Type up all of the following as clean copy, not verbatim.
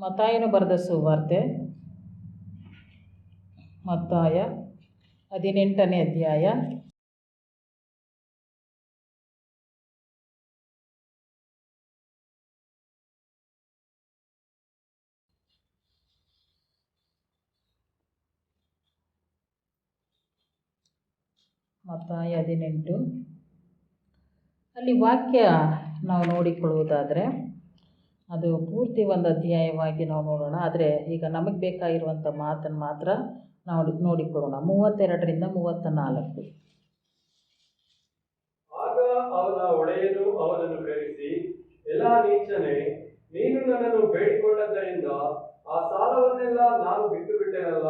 ಮತ್ತಾಯನು ಬರೆದ ಸುವಾರ್ತೆ ಮತ್ತಾಯ 18ನೇ ಅಧ್ಯಾಯ ಮತ್ತಾಯ 18 ಅಲ್ಲಿ ವಾಕ್ಯ ನಾವು ನೋಡಿಕೊಳ್ಳುವುದಾದರೆ ಅದು ಪೂರ್ತಿ ಒಂದು ಅಧ್ಯಾಯವಾಗಿ ನಾವು ನೋಡೋಣ. ಆದರೆ ಈಗ ನಮಗೆ ಬೇಕಾಗಿರುವಂಥ ಮಾತನ್ನು ಮಾತ್ರ ನಾವು ನೋಡಿಕೊಳ್ಳೋಣ. 32ರಿಂದ 34. ಆಗ ಅವನ ಒಡೆಯನು ಅವನನ್ನು ಕರೆಸಿ, ಎಲ್ಲಾ ನೀಚನೇ, ನೀನು ನನ್ನನ್ನು ಬೇಡಿಕೊಂಡದ್ದರಿಂದ ಆ ಸಾಲವನ್ನೆಲ್ಲ ನಾನು ಬಿಟ್ಟು ಬಿಟ್ಟೆನಲ್ಲ.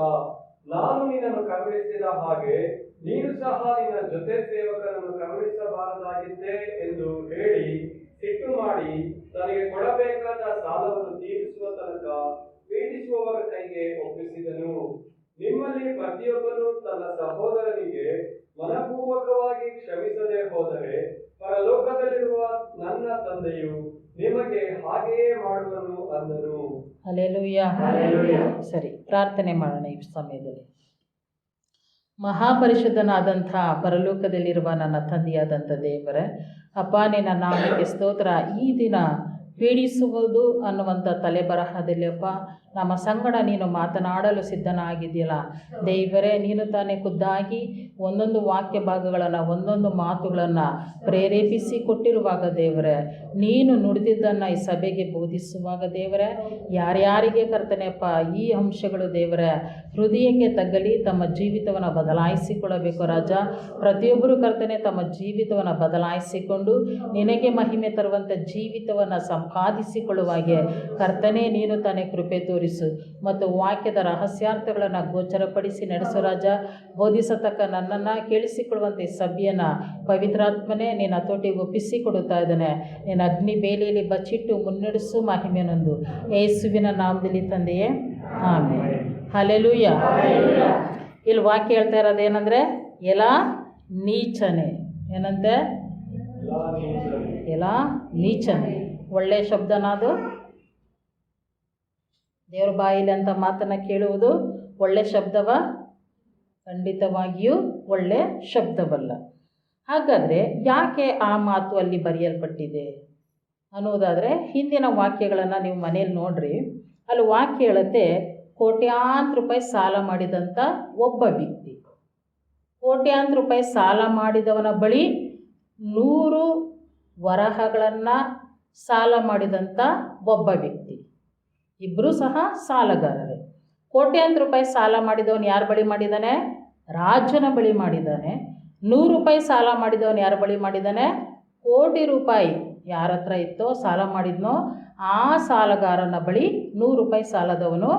ನಾನು ನಿನ್ನನ್ನು ಕರುಣಿಸಿದ ಹಾಗೆ ನೀನು ಸಹ ನಿನ್ನ ಜೊತೆ ಸೇವಕರನ್ನು ಕರುಣಿಸಬಾರದಾಗಿದ್ದೆ ಎಂದು ಹೇಳಿ ಸಿಟ್ಟು ಮಾಡಿ ತನಗೆ ಕೊಡಬೇಕಾದ ಸಾಲವನ್ನು ತೀರಿಸುವ ತನಕ ಪೀಡಿಸುವವರ ಕೈಗೆ ಒಪ್ಪಿಸಿದನು. ನಿಮ್ಮಲ್ಲಿ ಪ್ರತಿಯೊಬ್ಬನು ತನ್ನ ಸಹೋದರನಿಗೆ ಮನಪೂರ್ವಕವಾಗಿ ಕ್ಷಮಿಸದೆ ಹೋದರೆ ಪರಲೋಕದಲ್ಲಿರುವ ನನ್ನ ತಂದೆಯು ನಿಮಗೆ ಹಾಗೆಯೇ ಮಾಡುವನು ಅಂದನು. ಹಲ್ಲೆಲೂಯಾ. ಸರಿ, ಪ್ರಾರ್ಥನೆ ಮಾಡೋಣ ಈ ಸಮಯದಲ್ಲಿ. ಮಹಾಪರಿಶುದ್ಧನಾದಂಥ ಪರಲೋಕದಲ್ಲಿರುವ ನನ್ನ ತಂದೆಯಾದಂಥ ದೇವರೇ, ಅಪ್ಪ ನಿನ್ನ ನಾಮಕ್ಕೆ ಸ್ತೋತ್ರ. ಈ ದಿನ ಪೀಡಿಸುವುದು ಅನ್ನುವಂಥ ತಲೆಬರಹದಲ್ಲಿ ಅಪ್ಪ ನಮ್ಮ ಸಂಗಡ ನೀನು ಮಾತನಾಡಲು ಸಿದ್ಧನಾಗಿದೆಯಲ್ಲ ದೇವರೇ, ನೀನು ತಾನೇ ಖುದ್ದಾಗಿ ಒಂದೊಂದು ವಾಕ್ಯ ಭಾಗಗಳನ್ನು ಒಂದೊಂದು ಮಾತುಗಳನ್ನು ಪ್ರೇರೇಪಿಸಿ ಕೊಟ್ಟಿರುವಾಗ ದೇವರೇ, ನೀನು ನುಡಿದಿದ್ದನ್ನು ಈ ಸಭೆಗೆ ಬೋಧಿಸುವಾಗ ದೇವರೇ, ಯಾರ್ಯಾರಿಗೆ ಕರ್ತನೆಯಪ್ಪ ಈ ಅಂಶಗಳು ದೇವರೇ ಹೃದಯಕ್ಕೆ ತಗ್ಗಲಿ, ತಮ್ಮ ಜೀವಿತವನ್ನು ಬದಲಾಯಿಸಿಕೊಳ್ಳಬೇಕು ರಾಜ. ಪ್ರತಿಯೊಬ್ಬರು ಕರ್ತನೆ ತಮ್ಮ ಜೀವಿತವನ್ನು ಬದಲಾಯಿಸಿಕೊಂಡು ನಿನಗೆ ಮಹಿಮೆ ತರುವಂಥ ಜೀವಿತವನ್ನು ಸಂಪಾದಿಸಿಕೊಳ್ಳುವಾಗೆ ಕರ್ತನೆ ನೀನು ತಾನೇ ಕೃಪೆ ತೋರಿಸು ಮತ್ತು ವಾಕ್ಯದ ರಹಸ್ಯಾರ್ಥಗಳನ್ನು ಗೋಚರಪಡಿಸಿ ನಡೆಸು ರಾಜ. ಬೋಧಿಸತಕ್ಕ ನನ್ನನ್ನು ಕೇಳಿಸಿಕೊಳ್ಳುವಂಥ ಈ ಸಭೆಯನ್ನು ಪವಿತ್ರಾತ್ಮನೇ ನಿನ್ನ ಹತೋಟಿಗೆ ಒಪ್ಪಿಸಿಕೊಡುತ್ತಾ ಇದ್ದಾನೆ. ನಿನ್ನ ಅಗ್ನಿ ಬೇಲಿಯಲ್ಲಿ ಬಚ್ಚಿಟ್ಟು ಮುನ್ನಡೆಸು ಮಹಿಮೆನೊಂದು ಯೇಸುವಿನ ನಾಮದಲ್ಲಿ ತಂದೆಯೇ, ಆಮೆನ್. ಹಲ್ಲೆಲೂಯಾ. ಇಲ್ಲಿ ವಾಕ್ಯ ಹೇಳ್ತಾ ಇರೋದೇನೆಂದರೆ, ಎಲ್ಲ ನೀಚನೆ ಏನಂತೆ, ಎಲ್ಲ ನೀಚನೆ. ಒಳ್ಳೆಯ ಶಬ್ದನ ಅದು. ದೇವ್ರ ಬಾಯಿಲಿ ಅಂತ ಮಾತನ್ನು ಕೇಳುವುದು ಒಳ್ಳೆ ಶಬ್ದವ? ಖಂಡಿತವಾಗಿಯೂ ಒಳ್ಳೆ ಶಬ್ದವಲ್ಲ. ಹಾಗಾದರೆ ಯಾಕೆ ಆ ಮಾತು ಅಲ್ಲಿ ಬರೆಯಲ್ಪಟ್ಟಿದೆ ಅನ್ನೋದಾದರೆ, ಹಿಂದಿನ ವಾಕ್ಯಗಳನ್ನು ನೀವು ಮನೇಲಿ ನೋಡ್ರಿ. ಅಲ್ಲಿ ವಾಕ್ಯ ಹೇಳುತ್ತೆ, ಕೋಟ್ಯಾಂತರ ರೂಪಾಯಿ ಸಾಲ ಮಾಡಿದಂಥ ಒಬ್ಬ ವ್ಯಕ್ತಿ, ಕೋಟ್ಯಾಂತರ ರೂಪಾಯಿ ಸಾಲ ಮಾಡಿದವನ ಬಳಿ 100 ವರಹಗಳನ್ನು ಸಾಲ ಮಾಡಿದಂಥ ಒಬ್ಬ ವ್ಯಕ್ತಿ. ಇಬ್ಬರೂ ಸಹ ಸಾಲಗಾರರೇ. ಕೋಟ್ಯಾಂತರ ರೂಪಾಯಿ ಸಾಲ ಮಾಡಿದವನು ಯಾರ ಬಳಿ ಮಾಡಿದ್ದಾನೆ? ರಾಜನ ಬಳಿ ಮಾಡಿದ್ದಾನೆ. 100 ರೂಪಾಯಿ ಸಾಲ ಮಾಡಿದವನು ಯಾರ ಬಳಿ ಮಾಡಿದ್ದಾನೆ? ಕೋಟಿ ರೂಪಾಯಿ ಯಾರ ಹತ್ರ ಇತ್ತೋ ಸಾಲ ಮಾಡಿದ್ನೋ ಆ ಸಾಲಗಾರನ ಬಳಿ 100 ರೂಪಾಯಿ ಸಾಲದವನು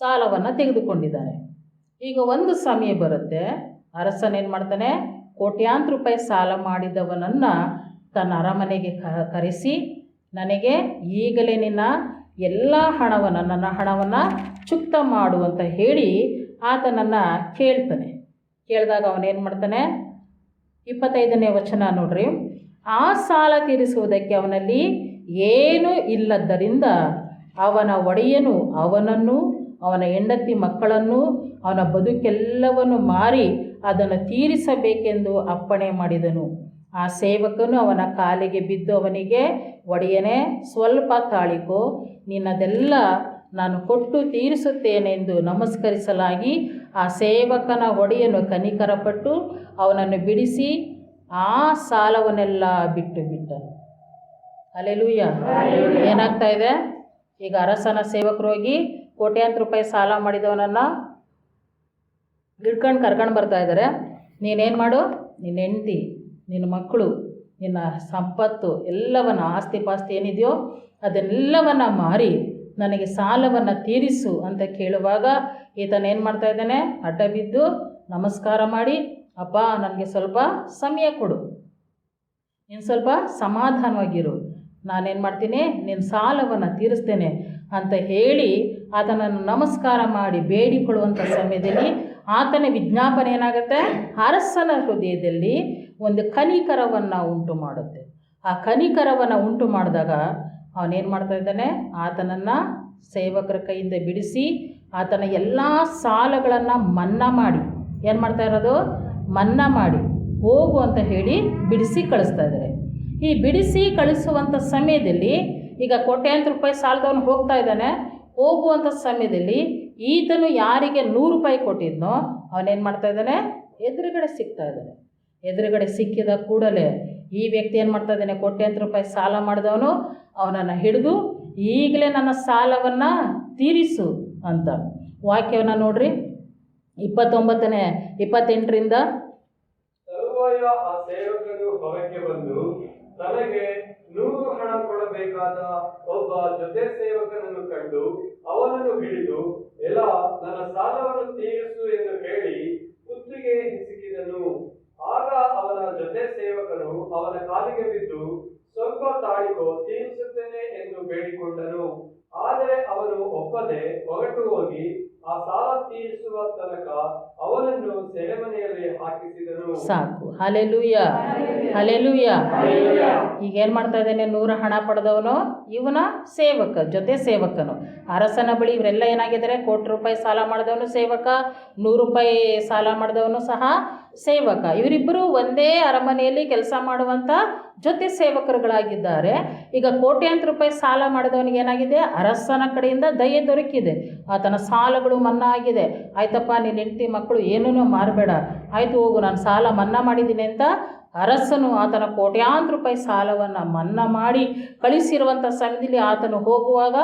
ಸಾಲವನ್ನು ತೆಗೆದುಕೊಂಡಿದ್ದಾನೆ. ಈಗ ಒಂದು ಸಮಯ ಬರುತ್ತೆ, ಅರಸನೇನು ಮಾಡ್ತಾನೆ, ಕೋಟ್ಯಾಂತರ ರೂಪಾಯಿ ಸಾಲ ಮಾಡಿದವನನ್ನು ತನ್ನ ಅರಮನೆಗೆ ಕರೆಸಿ, ನನಗೆ ಈಗಲೇ ನಿನ್ನ ಎಲ್ಲ ಹಣವನ್ನು, ನನ್ನ ಹಣವನ್ನು ಚುಕ್ತ ಮಾಡು ಅಂತ ಹೇಳಿ ಆತನನ್ನು ಕೇಳ್ತಾನೆ. ಕೇಳಿದಾಗ ಅವನೇನು ಮಾಡ್ತಾನೆ, 25ನೇ ವಚನ ನೋಡ್ರಿ. ಆ ಸಾಲ ತೀರಿಸುವುದಕ್ಕೆ ಅವನಲ್ಲಿ ಏನೂ ಇಲ್ಲದ್ದರಿಂದ ಅವನ ಒಡೆಯನು ಅವನನ್ನು, ಅವನ ಹೆಂಡತಿ ಮಕ್ಕಳನ್ನು, ಅವನ ಬದುಕೆಲ್ಲವನ್ನು ಮಾರಿ ಅದನ್ನು ತೀರಿಸಬೇಕೆಂದು ಅಪ್ಪಣೆ ಮಾಡಿದನು. ಆ ಸೇವಕನು ಅವನ ಕಾಲಿಗೆ ಬಿದ್ದು ಅವನಿಗೆ, ಒಡೆಯನೇ, ಸ್ವಲ್ಪ ತಾಳಿಕೋ, ನಿನ್ನದೆಲ್ಲ ನಾನು ಕೊಟ್ಟು ತೀರಿಸುತ್ತೇನೆಂದು ನಮಸ್ಕರಿಸಲಾಗಿ ಆ ಸೇವಕನ ಒಡೆಯನು ಕನಿಕರಪಟ್ಟು ಅವನನ್ನು ಬಿಡಿಸಿ ಆ ಸಾಲವನ್ನೆಲ್ಲ ಬಿಟ್ಟು ಬಿಟ್ಟನು. ಹಲ್ಲೆಲೂಯಾ. ಏನಾಗ್ತಾ ಇದೆ ಈಗ? ಅರಸನ ಸೇವಕರು ಹೋಗಿ ಕೋಟ್ಯಾಂತರ ರೂಪಾಯಿ ಸಾಲ ಮಾಡಿದವನನ್ನು ಹಿಡ್ಕೊಂಡು ಕರ್ಕೊಂಡು ಬರ್ತಾ ಇದ್ದಾರೆ. ನೀನೇನು ಮಾಡು, ನಿನ್ನ ಹೆಂಡತಿ, ನಿನ್ನ ಮಕ್ಕಳು, ನಿನ್ನ ಸಂಪತ್ತು ಎಲ್ಲವನ್ನು, ಆಸ್ತಿ ಪಾಸ್ತಿ ಏನಿದೆಯೋ ಅದೆಲ್ಲವನ್ನು ಮಾರಿ ನನಗೆ ಸಾಲವನ್ನು ತೀರಿಸು ಅಂತ ಕೇಳುವಾಗ ಈತನೇನು ಮಾಡ್ತಾ ಇದ್ದಾನೆ, ಅಡ್ಡ ಬಿದ್ದು ನಮಸ್ಕಾರ ಮಾಡಿ, ಅಪ್ಪ ನನಗೆ ಸ್ವಲ್ಪ ಸಮಯ ಕೊಡು, ನೀನು ಸ್ವಲ್ಪ ಸಮಾಧಾನವಾಗಿರು, ನಾನೇನು ಮಾಡ್ತೀನಿ, ನಿನ್ನ ಸಾಲವನ್ನು ತೀರಿಸ್ತೇನೆ ಅಂತ ಹೇಳಿ ಆತನನ್ನು ನಮಸ್ಕಾರ ಮಾಡಿ ಬೇಡಿಕೊಳ್ಳುವಂಥ ಸಮಯದಲ್ಲಿ ಆತನ ವಿಜ್ಞಾಪನೆ ಏನಾಗುತ್ತೆ, ಅರಸನ ಹೃದಯದಲ್ಲಿ ಒಂದು ಕನಿಕರವನ್ನು ಉಂಟು ಮಾಡುತ್ತೆ. ಆ ಕನಿಕರವನ್ನು ಉಂಟು ಮಾಡಿದಾಗ ಅವನೇನು ಮಾಡ್ತಾ ಇದ್ದಾನೆ, ಆತನನ್ನು ಸೇವಕರ ಕೈಯಿಂದ ಬಿಡಿಸಿ ಆತನ ಎಲ್ಲ ಸಾಲಗಳನ್ನು ಮನ್ನಾ ಮಾಡಿ, ಏನು ಮಾಡ್ತಾ ಇರೋದು, ಮನ್ನಾ ಮಾಡಿ ಹೋಗು ಅಂತ ಹೇಳಿ ಬಿಡಿಸಿ ಕಳಿಸ್ತಾ ಇದ್ದಾರೆ. ಈ ಬಿಡಿಸಿ ಕಳಿಸುವಂಥ ಸಮಯದಲ್ಲಿ ಈಗ ಕೋಟ್ಯಾಂತರ ರೂಪಾಯಿ ಸಾಲದವನು ಹೋಗ್ತಾ ಇದ್ದಾನೆ. ಹೋಗುವಂಥ ಸಮಯದಲ್ಲಿ ಈತನು ಯಾರಿಗೆ 100 ರೂಪಾಯಿ ಕೊಟ್ಟಿದ್ನೋ ಅವನೇನು ಮಾಡ್ತಾ ಇದ್ದಾನೆ, ಎದುರುಗಡೆ ಸಿಗ್ತಾ ಇದ್ದಾನೆ. ಎದುರುಗಡೆ ಸಿಕ್ಕಿದ ಕೂಡಲೇ ಈ ವ್ಯಕ್ತಿ ಏನು ಮಾಡ್ತಾ ಇದ್ದಾನೆ, ಕೋಟ್ಯಾಂತರ ರೂಪಾಯಿ ಸಾಲ ಮಾಡಿದವನು ಅವನನ್ನು ಹಿಡಿದು ಈಗಲೇ ನನ್ನ ಸಾಲವನ್ನು ತೀರಿಸು ಅಂತ ವಾಕ್ಯವನ್ನು ನೋಡ್ರಿ. 28ರಿಂದ ತರುವಾಯ ಆ ಸೇವಕನು ಹೊರಗೆ ಬಂದು ತನಗೆ 100 ಹಣ ಕೊಡಬೇಕಾದ ಒಬ್ಬ ಜೊತೆ ಸೇವಕನನ್ನು ಕಂಡು ಅವನನ್ನು ಹಿಡಿದು, ಎಲ್ಲ ನನ್ನ ಸಾಲವನ್ನು ತೀರಿಸು ಎಂದು ಹೇಳಿ ಕುತ್ತಿಗೆ ಹಿಸುಕಿದನು. ಆಗ ಅವನ ಜೊತೆ ಸೇವಕನು ಅವನ ಕಾಲಿಗೆ ಬಿದ್ದು, ಸ್ವಲ್ಪ ತಾಳಿಕೋ, ತೀರಿಸುತ್ತೇನೆ ಎಂದು ಬೇಡಿಕೊಂಡನು. ಆದರೆ ಅವನು ಒಪ್ಪದೆ ಹೊರಟು ಹೋಗಿ ಆ ಸಾಲ ತೀರಿಸುವ ತನಕ ಅವನನ್ನು ಸೆರೆಮನೆಯಲ್ಲಿ ಹಾಕಿಸಿದನು. ಸಾಕು. Hallelujah, hallelujah. ಈಗ ಏನು ಮಾಡ್ತಾ ಇದ್ದಾನೆ, 100 ಹಣ ಪಡೆದವನು ಇವನ ಸೇವಕ, ಜೊತೆ ಸೇವಕನು. ಅರಸನ ಬಳಿ ಇವರೆಲ್ಲ ಏನಾಗಿದ್ದಾರೆ, ಕೋಟಿ ರೂಪಾಯಿ ಸಾಲ ಮಾಡಿದವನು ಸೇವಕ, 100 ರೂಪಾಯಿ ಸಾಲ ಮಾಡಿದವನು ಸಹ ಸೇವಕ. ಇವರಿಬ್ಬರು ಒಂದೇ ಅರಮನೆಯಲ್ಲಿ ಕೆಲಸ ಮಾಡುವಂಥ ಜೊತೆ ಸೇವಕರುಗಳಾಗಿದ್ದಾರೆ. ಈಗ ಕೋಟ್ಯಾಂತರ ರೂಪಾಯಿ ಸಾಲ ಮಾಡಿದವನಿಗೆ ಏನಾಗಿದೆ, ಅರಸನ ಕಡೆಯಿಂದ ದಯೆ ದೊರಕಿದೆ, ಆತನ ಸಾಲಗಳು ಮನ್ನಾ ಆಗಿದೆ. ಆಯ್ತಪ್ಪ, ನಿನ್ನ ಹೆಂಡತಿ ಮಕ್ಕಳು ಏನೂ ಮಾರಬೇಡ, ಆಯಿತು ಹೋಗು, ನಾನು ಸಾಲ ಮನ್ನಾ ಮಾಡಿದ್ದೀನಿ ಅಂತ ಅರಸನು ಆತನ ಕೋಟ್ಯಾಂತರ ರೂಪಾಯಿ ಸಾಲವನ್ನು ಮನ್ನಾ ಮಾಡಿ ಕಳಿಸಿರುವಂಥ ಸಮಯದಲ್ಲಿ ಆತನು ಹೋಗುವಾಗ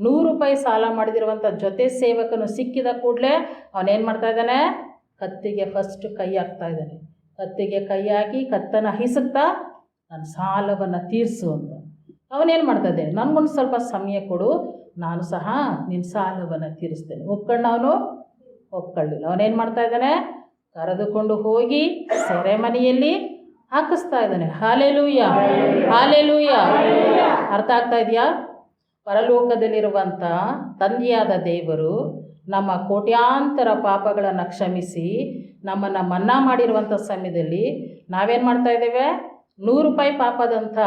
100 ರೂಪಾಯಿ ಸಾಲ ಮಾಡಿದಿರುವಂಥ ಜೊತೆ ಸೇವಕನು ಸಿಕ್ಕಿದ ಕೂಡಲೇ ಅವನೇನು ಮಾಡ್ತಾ ಇದ್ದಾನೆ, ಕತ್ತಿಗೆ ಫಸ್ಟ್ ಕೈ ಹಾಕ್ತಾ ಇದ್ದಾನೆ. ಕತ್ತಿಗೆ ಕೈ ಹಾಕಿ ಕತ್ತನ್ನು ಹಿಸುತ್ತಾ ನನ್ನ ಸಾಲವನ್ನು ತೀರಿಸು ಅಂತ. ಅವನೇನು ಮಾಡ್ತಾ ಇದ್ದಾನೆ, ನನಗೊಂದು ಸ್ವಲ್ಪ ಸಮಯ ಕೊಡು, ನಾನು ಸಹ ನಿನ್ನ ಸಾಲವನ್ನು ತೀರಿಸ್ತೇನೆ. ಅವನು ಒಪ್ಕೊಳ್ಳಿಲ್ಲ. ಅವನೇನು ಮಾಡ್ತಾ ಇದ್ದಾನೆ, ಕರೆದುಕೊಂಡು ಹೋಗಿ ಸೆರೆಮನೆಯಲ್ಲಿ ಹಾಕಿಸ್ತಾ ಇದ್ದಾನೆ. Hallelujah, hallelujah. ಅರ್ಥ ಆಗ್ತಾ ಇದೆಯಾ? ಪರಲೋಕದಲ್ಲಿರುವಂಥ ತಂದೆಯಾದ ದೇವರು ನಮ್ಮ ಕೋಟ್ಯಾಂತರ ಪಾಪಗಳನ್ನು ಕ್ಷಮಿಸಿ ನಮ್ಮನ್ನು ಮನ್ನಾ ಮಾಡಿರುವಂಥ ಸಮಯದಲ್ಲಿ ನಾವೇನು ಮಾಡ್ತಾ ಇದ್ದೇವೆ, 100 ರೂಪಾಯಿ ಪಾಪದಂಥ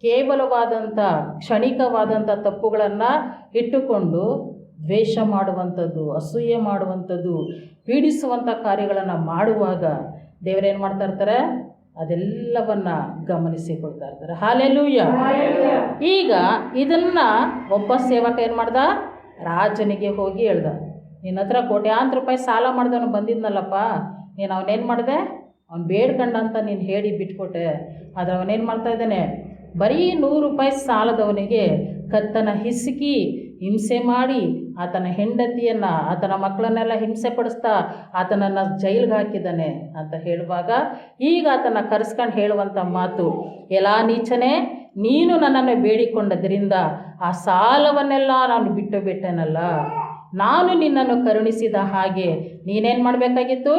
ಕೇವಲವಾದಂಥ ಕ್ಷಣಿಕವಾದಂಥ ತಪ್ಪುಗಳನ್ನು ಇಟ್ಟುಕೊಂಡು ದ್ವೇಷ ಮಾಡುವಂಥದ್ದು, ಅಸೂಯೆ ಮಾಡುವಂಥದ್ದು, ಪೀಡಿಸುವಂಥ ಕಾರ್ಯಗಳನ್ನು ಮಾಡುವಾಗ ದೇವರೇನು ಮಾಡ್ತಾ ಇರ್ತಾರೆ, ಅದೆಲ್ಲವನ್ನು ಗಮನಿಸಿಕೊಳ್ತಾ ಇರ್ತಾರೆ. ಹಲ್ಲೆಲೂಯ. ಈಗ ಇದನ್ನು ಒಬ್ಬ ಸೇವಕ ಏನು ಮಾಡ್ದ, ರಾಜನಿಗೆ ಹೋಗಿ ಹೇಳ್ದ, ನಿನ್ನ ಹತ್ರ ಕೋಟ್ಯಾಂತರ ರೂಪಾಯಿ ಸಾಲ ಮಾಡಿದವನು ಬಂದಿದ್ನಲ್ಲಪ್ಪ, ನೀನು ಅವನೇನು ಮಾಡಿದೆ, ಅವ್ನು ಬೇಡ್ಕಂಡಂತ ನೀನು ಹೇಳಿ ಬಿಟ್ಕೊಟ್ಟೆ. ಆದರೆ ಅವನೇನು ಮಾಡ್ತಾ ಇದ್ದಾನೆ, ಬರೀ 100 ರೂಪಾಯಿ ಸಾಲದವನಿಗೆ ಕತ್ತನ್ನು ಹಿಸುಕಿ ಹಿಂಸೆ ಮಾಡಿ ಆತನ ಹೆಂಡತಿಯನ್ನು, ಆತನ ಮಕ್ಕಳನ್ನೆಲ್ಲ ಹಿಂಸೆ ಪಡಿಸ್ತಾ ಆತನನ್ನು ಜೈಲಿಗೆ ಹಾಕಿದ್ದಾನೆ ಅಂತ ಹೇಳುವಾಗ ಈಗ ಆತನ ಕರೆಸ್ಕೊಂಡು ಹೇಳುವಂಥ ಮಾತು, ಎಲ್ಲ ನೀಚನೇ, ನೀನು ನನ್ನನ್ನು ಬೇಡಿಕೊಂಡದ್ರಿಂದ ಆ ಸಾಲವನ್ನೆಲ್ಲ ನಾನು ಬಿಟ್ಟು ಬಿಟ್ಟೆನಲ್ಲ. ನಾನು ನಿನ್ನನ್ನು ಕರುಣಿಸಿದ ಹಾಗೆ ನೀನೇನು ಮಾಡಬೇಕಾಗಿತ್ತು,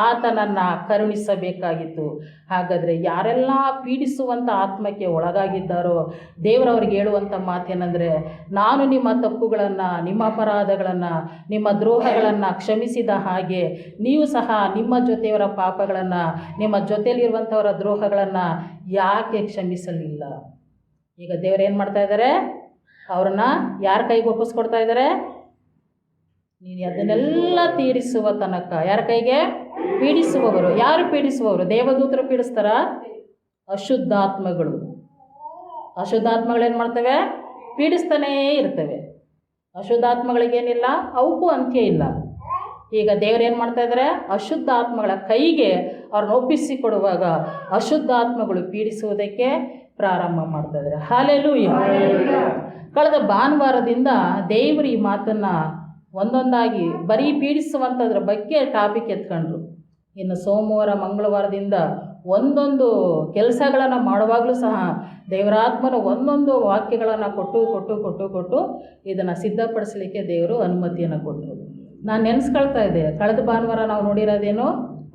ಆತನನ್ನು ಕರುಣಿಸಬೇಕಾಗಿತ್ತು. ಹಾಗಾದರೆ ಯಾರೆಲ್ಲ ಪೀಡಿಸುವಂಥ ಆತ್ಮಕ್ಕೆ ಒಳಗಾಗಿದ್ದಾರೋ ದೇವರವ್ರಿಗೆ ಹೇಳುವಂಥ ಮಾತೇನೆಂದರೆ, ನಾನು ನಿಮ್ಮ ತಪ್ಪುಗಳನ್ನು, ನಿಮ್ಮ ಅಪರಾಧಗಳನ್ನು, ನಿಮ್ಮ ದ್ರೋಹಗಳನ್ನು ಕ್ಷಮಿಸಿದ ಹಾಗೆ ನೀವು ಸಹ ನಿಮ್ಮ ಜೊತೆಯವರ ಪಾಪಗಳನ್ನು, ನಿಮ್ಮ ಜೊತೆಯಲ್ಲಿರುವಂಥವರ ದ್ರೋಹಗಳನ್ನು ಯಾಕೆ ಕ್ಷಮಿಸಲಿಲ್ಲ? ಈಗ ದೇವರೇನು ಮಾಡ್ತಾ ಇದ್ದಾರೆ, ಅವ್ರನ್ನ ಯಾರ ಕೈಗೆ ಒಪ್ಪಿಸ್ಕೊಡ್ತಾ ಇದ್ದಾರೆ, ನೀನು ಅದನ್ನೆಲ್ಲ ತೀರಿಸುವ ತನಕ. ಯಾರ ಕೈಗೆ? ಪೀಡಿಸುವವರು. ಯಾರು ಪೀಡಿಸುವವರು? ದೇವದೂತರು ಪೀಡಿಸ್ತಾರ? ಅಶುದ್ಧಾತ್ಮಗಳು. ಅಶುದ್ಧಾತ್ಮಗಳೇನು ಮಾಡ್ತವೆ? ಪೀಡಿಸ್ತಾನೇ ಇರ್ತವೆ. ಅಶುದ್ಧಾತ್ಮಗಳಿಗೇನಿಲ್ಲ, ಅವಕ್ಕೂ ಅಂತ್ಯ ಇಲ್ಲ. ಈಗ ದೇವರೇನು ಮಾಡ್ತಾ ಇದ್ದಾರೆ, ಅಶುದ್ಧ ಆತ್ಮಗಳ ಕೈಗೆ ಅವ್ರನ್ನ ಒಪ್ಪಿಸಿಕೊಡುವಾಗ ಅಶುದ್ಧಾತ್ಮಗಳು ಪೀಡಿಸುವುದಕ್ಕೆ ಪ್ರಾರಂಭ ಮಾಡ್ತಾ ಇದ್ದಾರೆ. ಹಲ್ಲೆಲೂಯ. ಕಳೆದ ಭಾನುವಾರದಿಂದ ದೇವರು ಈ ಮಾತನ್ನು ಒಂದೊಂದಾಗಿ ಬರೀ ಪೀಡಿಸುವಂಥದ್ರ ಬಗ್ಗೆ ಟಾಪಿಕ್ ಎತ್ಕೊಂಡ್ರು. ಇನ್ನು ಸೋಮವಾರ ಮಂಗಳವಾರದಿಂದ ಒಂದೊಂದು ಕೆಲಸಗಳನ್ನು ಮಾಡುವಾಗಲೂ ಸಹ ದೇವರಾತ್ಮನ ಒಂದೊಂದು ವಾಕ್ಯಗಳನ್ನು ಕೊಟ್ಟು ಇದನ್ನು ಸಿದ್ಧಪಡಿಸಲಿಕ್ಕೆ ದೇವರು ಅನುಮತಿಯನ್ನು ಕೊಟ್ಟರು. ನಾನು ನೆನೆಸ್ಕೊಳ್ತಾ ಇದ್ದೆ, ಕಳೆದ ಭಾನುವಾರ ನಾವು ನೋಡಿರೋದೇನು,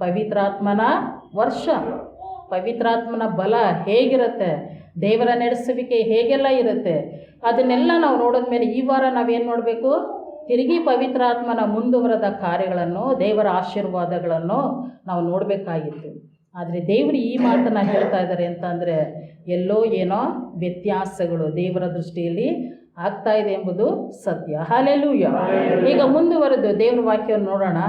ಪವಿತ್ರಾತ್ಮನ ವರ್ಷ. ಪವಿತ್ರಾತ್ಮನ ಬಲ ಹೇಗಿರುತ್ತೆ, ದೇವರ ನಡೆಸುವಿಕೆ ಹೇಗೆಲ್ಲ ಇರುತ್ತೆ, ಅದನ್ನೆಲ್ಲ ನಾವು ನೋಡಿದ್ಮೇಲೆ ಈ ವಾರ ನಾವೇನು ನೋಡಬೇಕು, ತಿರುಗಿ ಪವಿತ್ರಾತ್ಮನ ಮುಂದುವರೆದ ಕಾರ್ಯಗಳನ್ನು, ದೇವರ ಆಶೀರ್ವಾದಗಳನ್ನು ನಾವು ನೋಡಬೇಕಾಗಿತ್ತು. ಆದರೆ ದೇವರು ಈ ಮಾತನ್ನು ಹೇಳ್ತಾ ಇದ್ದಾರೆ ಅಂತಂದರೆ ಎಲ್ಲೋ ಏನೋ ವ್ಯತ್ಯಾಸಗಳು ದೇವರ ದೃಷ್ಟಿಯಲ್ಲಿ ಆಗ್ತಾ ಇದೆ ಎಂಬುದು ಸತ್ಯ. ಹಲ್ಲೆಲೂಯಾ. ಈಗ ಮುಂದುವರೆದು ದೇವ್ರ ವಾಕ್ಯವನ್ನು ನೋಡೋಣ.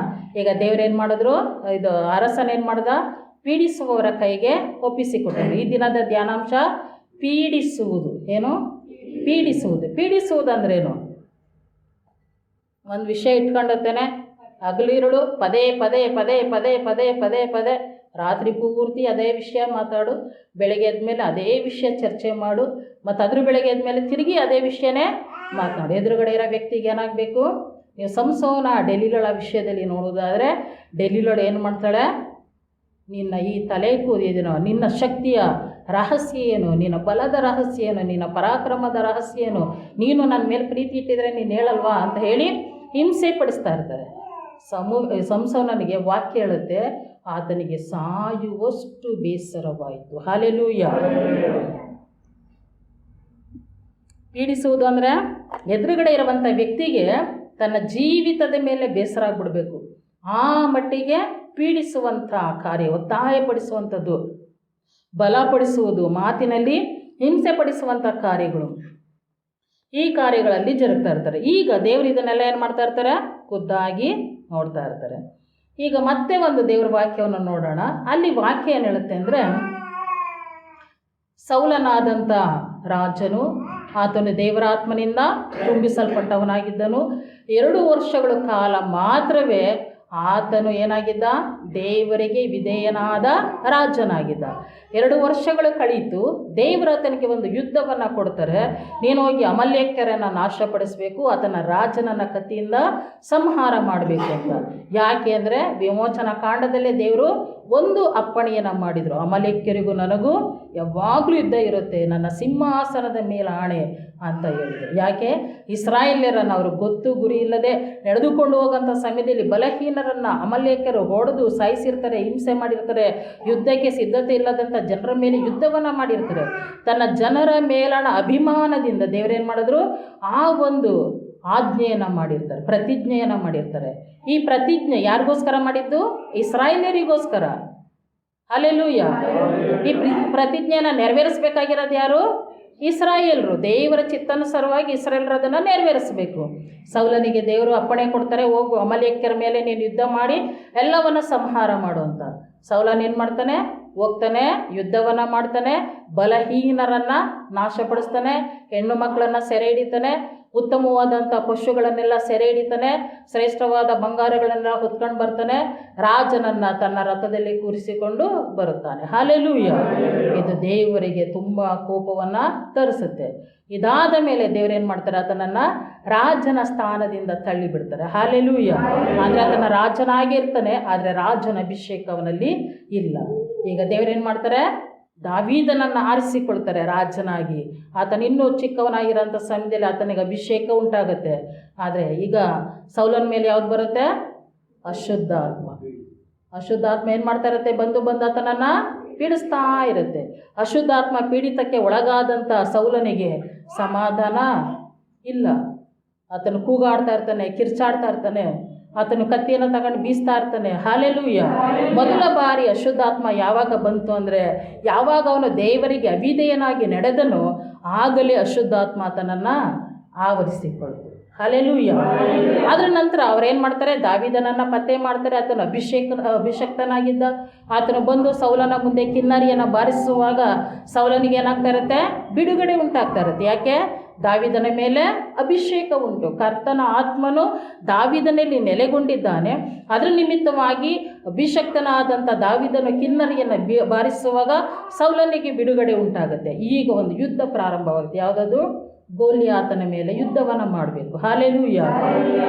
ಈಗ ದೇವ್ರೇನು ಮಾಡಿದ್ರು, ಇದು ಅರಸನೇನು ಮಾಡ್ದ, ಪೀಡಿಸುವವರ ಕೈಗೆ ಒಪ್ಪಿಸಿಕೊಟ್ಟರು. ಈ ದಿನದ ಧ್ಯಾನಾಂಶ ಪೀಡಿಸುವುದು. ಏನು? ಪೀಡಿಸುವುದಂದ್ರೇನು? ಒಂದು ವಿಷಯ ಇಟ್ಕೊಂಡಿರ್ತೇನೆ, ಹಗಲಿರುಳು ಪದೇ ಪದೇ ಪದೇ ಪದೇ ಪದೇ ಪದೇ ಪದೇ ರಾತ್ರಿ ಪೂರ್ತಿ ಅದೇ ವಿಷಯ ಮಾತಾಡು, ಬೆಳಗ್ಗೆ ಎದ್ಮೇಲೆ ಅದೇ ವಿಷಯ ಚರ್ಚೆ ಮಾಡು, ಮತ್ತು ಅದ್ರ ಬೆಳಗ್ಗೆ ಎದ್ಮೇಲೆ ತಿರುಗಿ ಅದೇ ವಿಷಯನೇ ಮಾತನಾಡು. ಎದುರುಗಡೆ ಇರೋ ವ್ಯಕ್ತಿಗೆ ಏನಾಗಬೇಕು? ನೀವು ಸಂಸೋನ ಡೆಲಿಲಳ ವಿಷಯದಲ್ಲಿ ನೋಡೋದಾದರೆ ಡೆಲಿಲಳು ಏನು ಮಾಡ್ತಾಳೆ, ನಿನ್ನ ಈ ತಲೆ ಕೂದಿದೆನೋ, ನಿನ್ನ ಶಕ್ತಿಯ ರಹಸ್ಯ ಏನು, ನಿನ್ನ ಬಲದ ರಹಸ್ಯ ಏನು, ನಿನ್ನ ಪರಾಕ್ರಮದ ರಹಸ್ಯ ಏನು, ನೀನು ನನ್ನ ಮೇಲೆ ಪ್ರೀತಿ ಇಟ್ಟಿದ್ರೆ ನೀನು ಹೇಳಲ್ವಾ ಅಂತ ಹೇಳಿ ಹಿಂಸೆ ಪಡಿಸ್ತಾ ಇರ್ತಾರೆ. ಸಂಸೋನನಿಗೆ ವಾಕ್ಯ ಹೇಳುತ್ತೆ, ಆತನಿಗೆ ಸಾಯುವಷ್ಟು ಬೇಸರವಾಯಿತು. ಹಲ್ಲೆಲೂಯಾ. ಪೀಡಿಸುವುದು ಅಂದರೆ ಎದುರುಗಡೆ ಇರುವಂಥ ವ್ಯಕ್ತಿಗೆ ತನ್ನ ಜೀವಿತದ ಮೇಲೆ ಬೇಸರ ಆಗಿಬಿಡಬೇಕು. ಆ ಮಟ್ಟಿಗೆ ಪೀಡಿಸುವಂಥ ಕಾರ್ಯ, ಒತ್ತಾಯಪಡಿಸುವಂಥದ್ದು, ಬಲಪಡಿಸುವುದು, ಮಾತಿನಲ್ಲಿ ಹಿಂಸೆ ಪಡಿಸುವಂಥ ಕಾರ್ಯಗಳು, ಈ ಕಾರ್ಯಗಳಲ್ಲಿ ಜರುಗ್ತಾ ಇರ್ತಾರೆ. ಈಗ ದೇವರು ಇದನ್ನೆಲ್ಲ ಏನು ಮಾಡ್ತಾ ಇರ್ತಾರೆ? ಖುದ್ದಾಗಿ ನೋಡ್ತಾ ಇರ್ತಾರೆ. ಈಗ ಮತ್ತೆ ಒಂದು ದೇವ್ರ ವಾಕ್ಯವನ್ನು ನೋಡೋಣ. ಅಲ್ಲಿ ವಾಕ್ಯ ಏನು ಹೇಳುತ್ತೆ ಅಂದರೆ, ಸೌಲನಾದಂಥ ರಾಜನು, ಆತನು ದೇವರಾತ್ಮನಿಂದ ತುಂಬಿಸಲ್ಪಟ್ಟವನಾಗಿದ್ದನು. 2 ವರ್ಷಗಳ ಕಾಲ ಮಾತ್ರವೇ ಆತನು ಏನಾಗಿದ್ದ? ದೇವರಿಗೆ ವಿಧೇಯನಾದ ರಾಜನಾಗಿದ್ದ. 2 ವರ್ಷಗಳು ಕಳೀತು. ದೇವರು ಆತನಿಗೆ ಒಂದು ಯುದ್ಧವನ್ನು ಕೊಡ್ತಾರೆ. ನೀನು ಹೋಗಿ ಅಮಲೇಕ್ಯರನ್ನು ನಾಶಪಡಿಸಬೇಕು, ಆತನ ರಾಜನನ್ನು ಕತ್ತಿಯಿಂದ ಸಂಹಾರ ಮಾಡಬೇಕು ಅಂತ. ಯಾಕೆ ಅಂದರೆ ವಿಮೋಚನಾ ಕಾಂಡದಲ್ಲೇ ದೇವರು ಒಂದು ಅಪ್ಪಣೆಯನ್ನು ಮಾಡಿದರು, ಅಮಲೇಕ್ಯರಿಗೂ ನನಗೂ ಯಾವಾಗಲೂ ಯುದ್ಧ ಇರುತ್ತೆ, ನನ್ನ ಸಿಂಹಾಸನದ ಮೇಲೆ ಆಣೆ ಅಂತ ಹೇಳಿದರು. ಯಾಕೆ? ಇಸ್ರಾಯೇಲ್ಯರನ್ನು ಅವರು ಗೊತ್ತು ಗುರಿ ಇಲ್ಲದೆ ನಡೆದುಕೊಂಡು ಹೋಗೋಂಥ ಸಮಯದಲ್ಲಿ ಬಲಹೀನರನ್ನು ಅಮಲೇಕ್ಯರು ಹೊಡೆದು ಸಾಯಿಸಿರ್ತಾರೆ, ಹಿಂಸೆ ಮಾಡಿರ್ತಾರೆ, ಯುದ್ಧಕ್ಕೆ ಸಿದ್ಧತೆ ಇಲ್ಲದಂಥ ಜನರ ಮೇಲೆ ಯುದ್ಧವನ್ನು ಮಾಡಿರ್ತಾರೆ. ತನ್ನ ಜನರ ಮೇಲಣ ಅಭಿಮಾನದಿಂದ ದೇವರೇನು ಮಾಡಿದ್ರು? ಆ ಒಂದು ಆಜ್ಞೆಯನ್ನು ಮಾಡಿರ್ತಾರೆ, ಪ್ರತಿಜ್ಞೆಯನ್ನು ಮಾಡಿರ್ತಾರೆ. ಈ ಪ್ರತಿಜ್ಞೆ ಯಾರಿಗೋಸ್ಕರ ಮಾಡಿದ್ದು? ಇಸ್ರಾಯೇಲ್ಯರಿಗೋಸ್ಕರ. ಹಲ್ಲೆಲೂಯಾ. ಈ ಪ್ರತಿಜ್ಞೆಯನ್ನು ನೆರವೇರಿಸಬೇಕಾಗಿರೋದು ಯಾರು? ಇಸ್ರಾಯೇಲ್ರು. ದೇವರ ಚಿತ್ತಾನುಸಾರವಾಗಿ ಇಸ್ರಾಯೇಲ್ರು ಅದನ್ನು ನೆರವೇರಿಸಬೇಕು. ಸೌಲನಿಗೆ ದೇವರು ಅಪ್ಪಣೆ ಕೊಡ್ತಾರೆ, ಹೋಗು ಅಮಲೇಕ್ಯರ ಮೇಲೆ ನೀನು ಯುದ್ಧ ಮಾಡಿ ಎಲ್ಲವನ್ನು ಸಂಹಾರ ಮಾಡು ಅಂತ. ಸೌಲನ್ ಏನು ಮಾಡ್ತಾನೆ? ಹೋಗ್ತಾನೆ, ಯುದ್ಧವನ್ನು ಮಾಡ್ತಾನೆ, ಬಲಹೀನರನ್ನು ನಾಶಪಡಿಸ್ತಾನೆ, ಹೆಣ್ಣು ಮಕ್ಕಳನ್ನು ಸೆರೆ ಹಿಡಿತಾನೆ, ಉತ್ತಮವಾದಂಥ ಪಶುಗಳನ್ನೆಲ್ಲ ಸೆರೆ ಹಿಡಿತಾನೆ, ಶ್ರೇಷ್ಠವಾದ ಬಂಗಾರಗಳನ್ನೆಲ್ಲ ಹೊತ್ಕೊಂಡು ಬರ್ತಾನೆ, ರಾಜನನ್ನು ತನ್ನ ರಥದಲ್ಲಿ ಕೂರಿಸಿಕೊಂಡು ಬರುತ್ತಾನೆ. ಹಲ್ಲೆಲೂಯಾ. ಇದು ದೇವರಿಗೆ ತುಂಬ ಕೋಪವನ್ನು ತರಿಸುತ್ತೆ. ಇದಾದ ಮೇಲೆ ದೇವರೇನು ಮಾಡ್ತಾರೆ? ಆತನನ್ನು ರಾಜನ ಸ್ಥಾನದಿಂದ ತಳ್ಳಿಬಿಡ್ತಾರೆ. ಹಲ್ಲೆಲೂಯಾ. ಅಂದರೆ ಆತನ ರಾಜನಾಗಿರ್ತಾನೆ, ಆದರೆ ರಾಜನ ಅಭಿಷೇಕ ಅವನಲ್ಲಿ ಇಲ್ಲ. ಈಗ ದೇವರೇನು ಮಾಡ್ತಾರೆ? ದಾವೀದನನ್ನು ಆರಿಸಿಕೊಳ್ತಾರೆ ರಾಜನಾಗಿ. ಆತನ ಇನ್ನೂ ಚಿಕ್ಕವನಾಗಿರೋಂಥ ಸಮಯದಲ್ಲಿ ಆತನಿಗೆ ಅಭಿಷೇಕ ಉಂಟಾಗುತ್ತೆ. ಆದರೆ ಈಗ ಸೌಲನ ಮೇಲೆ ಯಾವ್ದು ಬರುತ್ತೆ? ಅಶುದ್ಧಾತ್ಮ. ಅಶುದ್ಧಾತ್ಮ ಏನು ಮಾಡ್ತಾ ಇರುತ್ತೆ? ಬಂದು ಆತನನ್ನು ಪೀಡಿಸ್ತಾ ಇರುತ್ತೆ. ಅಶುದ್ಧಾತ್ಮ ಪೀಡಿತಕ್ಕೆ ಒಳಗಾದಂಥ ಸೌಲನಿಗೆ ಸಮಾಧಾನ ಇಲ್ಲ. ಆತನು ಕೂಗಾಡ್ತಾ ಇರ್ತಾನೆ, ಕಿರ್ಚಾಡ್ತಾ ಇರ್ತಾನೆ, ಆತನು ಕತ್ತಿಯನ್ನು ತಗೊಂಡು ಬೀಸ್ತಾ ಇರ್ತಾನೆ. ಹಲ್ಲೆಲೂಯಾ. ಮೊದಲ ಬಾರಿ ಅಶುದ್ಧಾತ್ಮ ಯಾವಾಗ ಬಂತು ಅಂದರೆ, ಯಾವಾಗ ಅವನು ದೇವರಿಗೆ ಅವಿಧೇಯನಾಗಿ ನಡೆದನೋ ಆಗಲೇ ಅಶುದ್ಧಾತ್ಮ ಆತನನ್ನು ಆವರಿಸಿಕೊಳ್ತು. ಹಲ್ಲೆಲೂಯಾ. ಅದರ ನಂತರ ಅವ್ರೇನು ಮಾಡ್ತಾರೆ? ದಾವೀದನನ್ನು ಪತ್ತೆ ಮಾಡ್ತಾರೆ. ಆತನು ಅಭಿಷಕ್ತನಾಗಿದ್ದ. ಆತನು ಬಂದು ಸೌಲನ ಮುಂದೆ ಕಿನ್ನರಿಯನ್ನು ಬಾರಿಸುವಾಗ ಸೌಲನಿಗೆ ಏನಾಗ್ತಾ ಇರುತ್ತೆ? ಬಿಡುಗಡೆ ಉಂಟಾಗ್ತಾ ಇರುತ್ತೆ. ಯಾಕೆ? ದಾವೀದನ ಮೇಲೆ ಅಭಿಷೇಕ ಉಂಟು. ಕರ್ತನ ಆತ್ಮನು ದಾವೀದನಲ್ಲಿ ನೆಲೆಗೊಂಡಿದ್ದಾನೆ. ಅದರ ನಿಮಿತ್ತವಾಗಿ ಅಭಿಷಕ್ತನಾದಂಥ ದಾವೀದನು ಕಿನ್ನರಿಯನ್ನು ಬಾರಿಸುವಾಗ ಸೌಲನಿಗೆ ಬಿಡುಗಡೆ ಉಂಟಾಗುತ್ತೆ. ಈಗ ಒಂದು ಯುದ್ಧ ಪ್ರಾರಂಭವಾಗುತ್ತೆ. ಯಾವುದದು? ಗೋಲಿಯಾತನ ಮೇಲೆ ಯುದ್ಧವನ್ನು ಮಾಡಬೇಕು. ಹಲ್ಲೆಲೂಯಾ.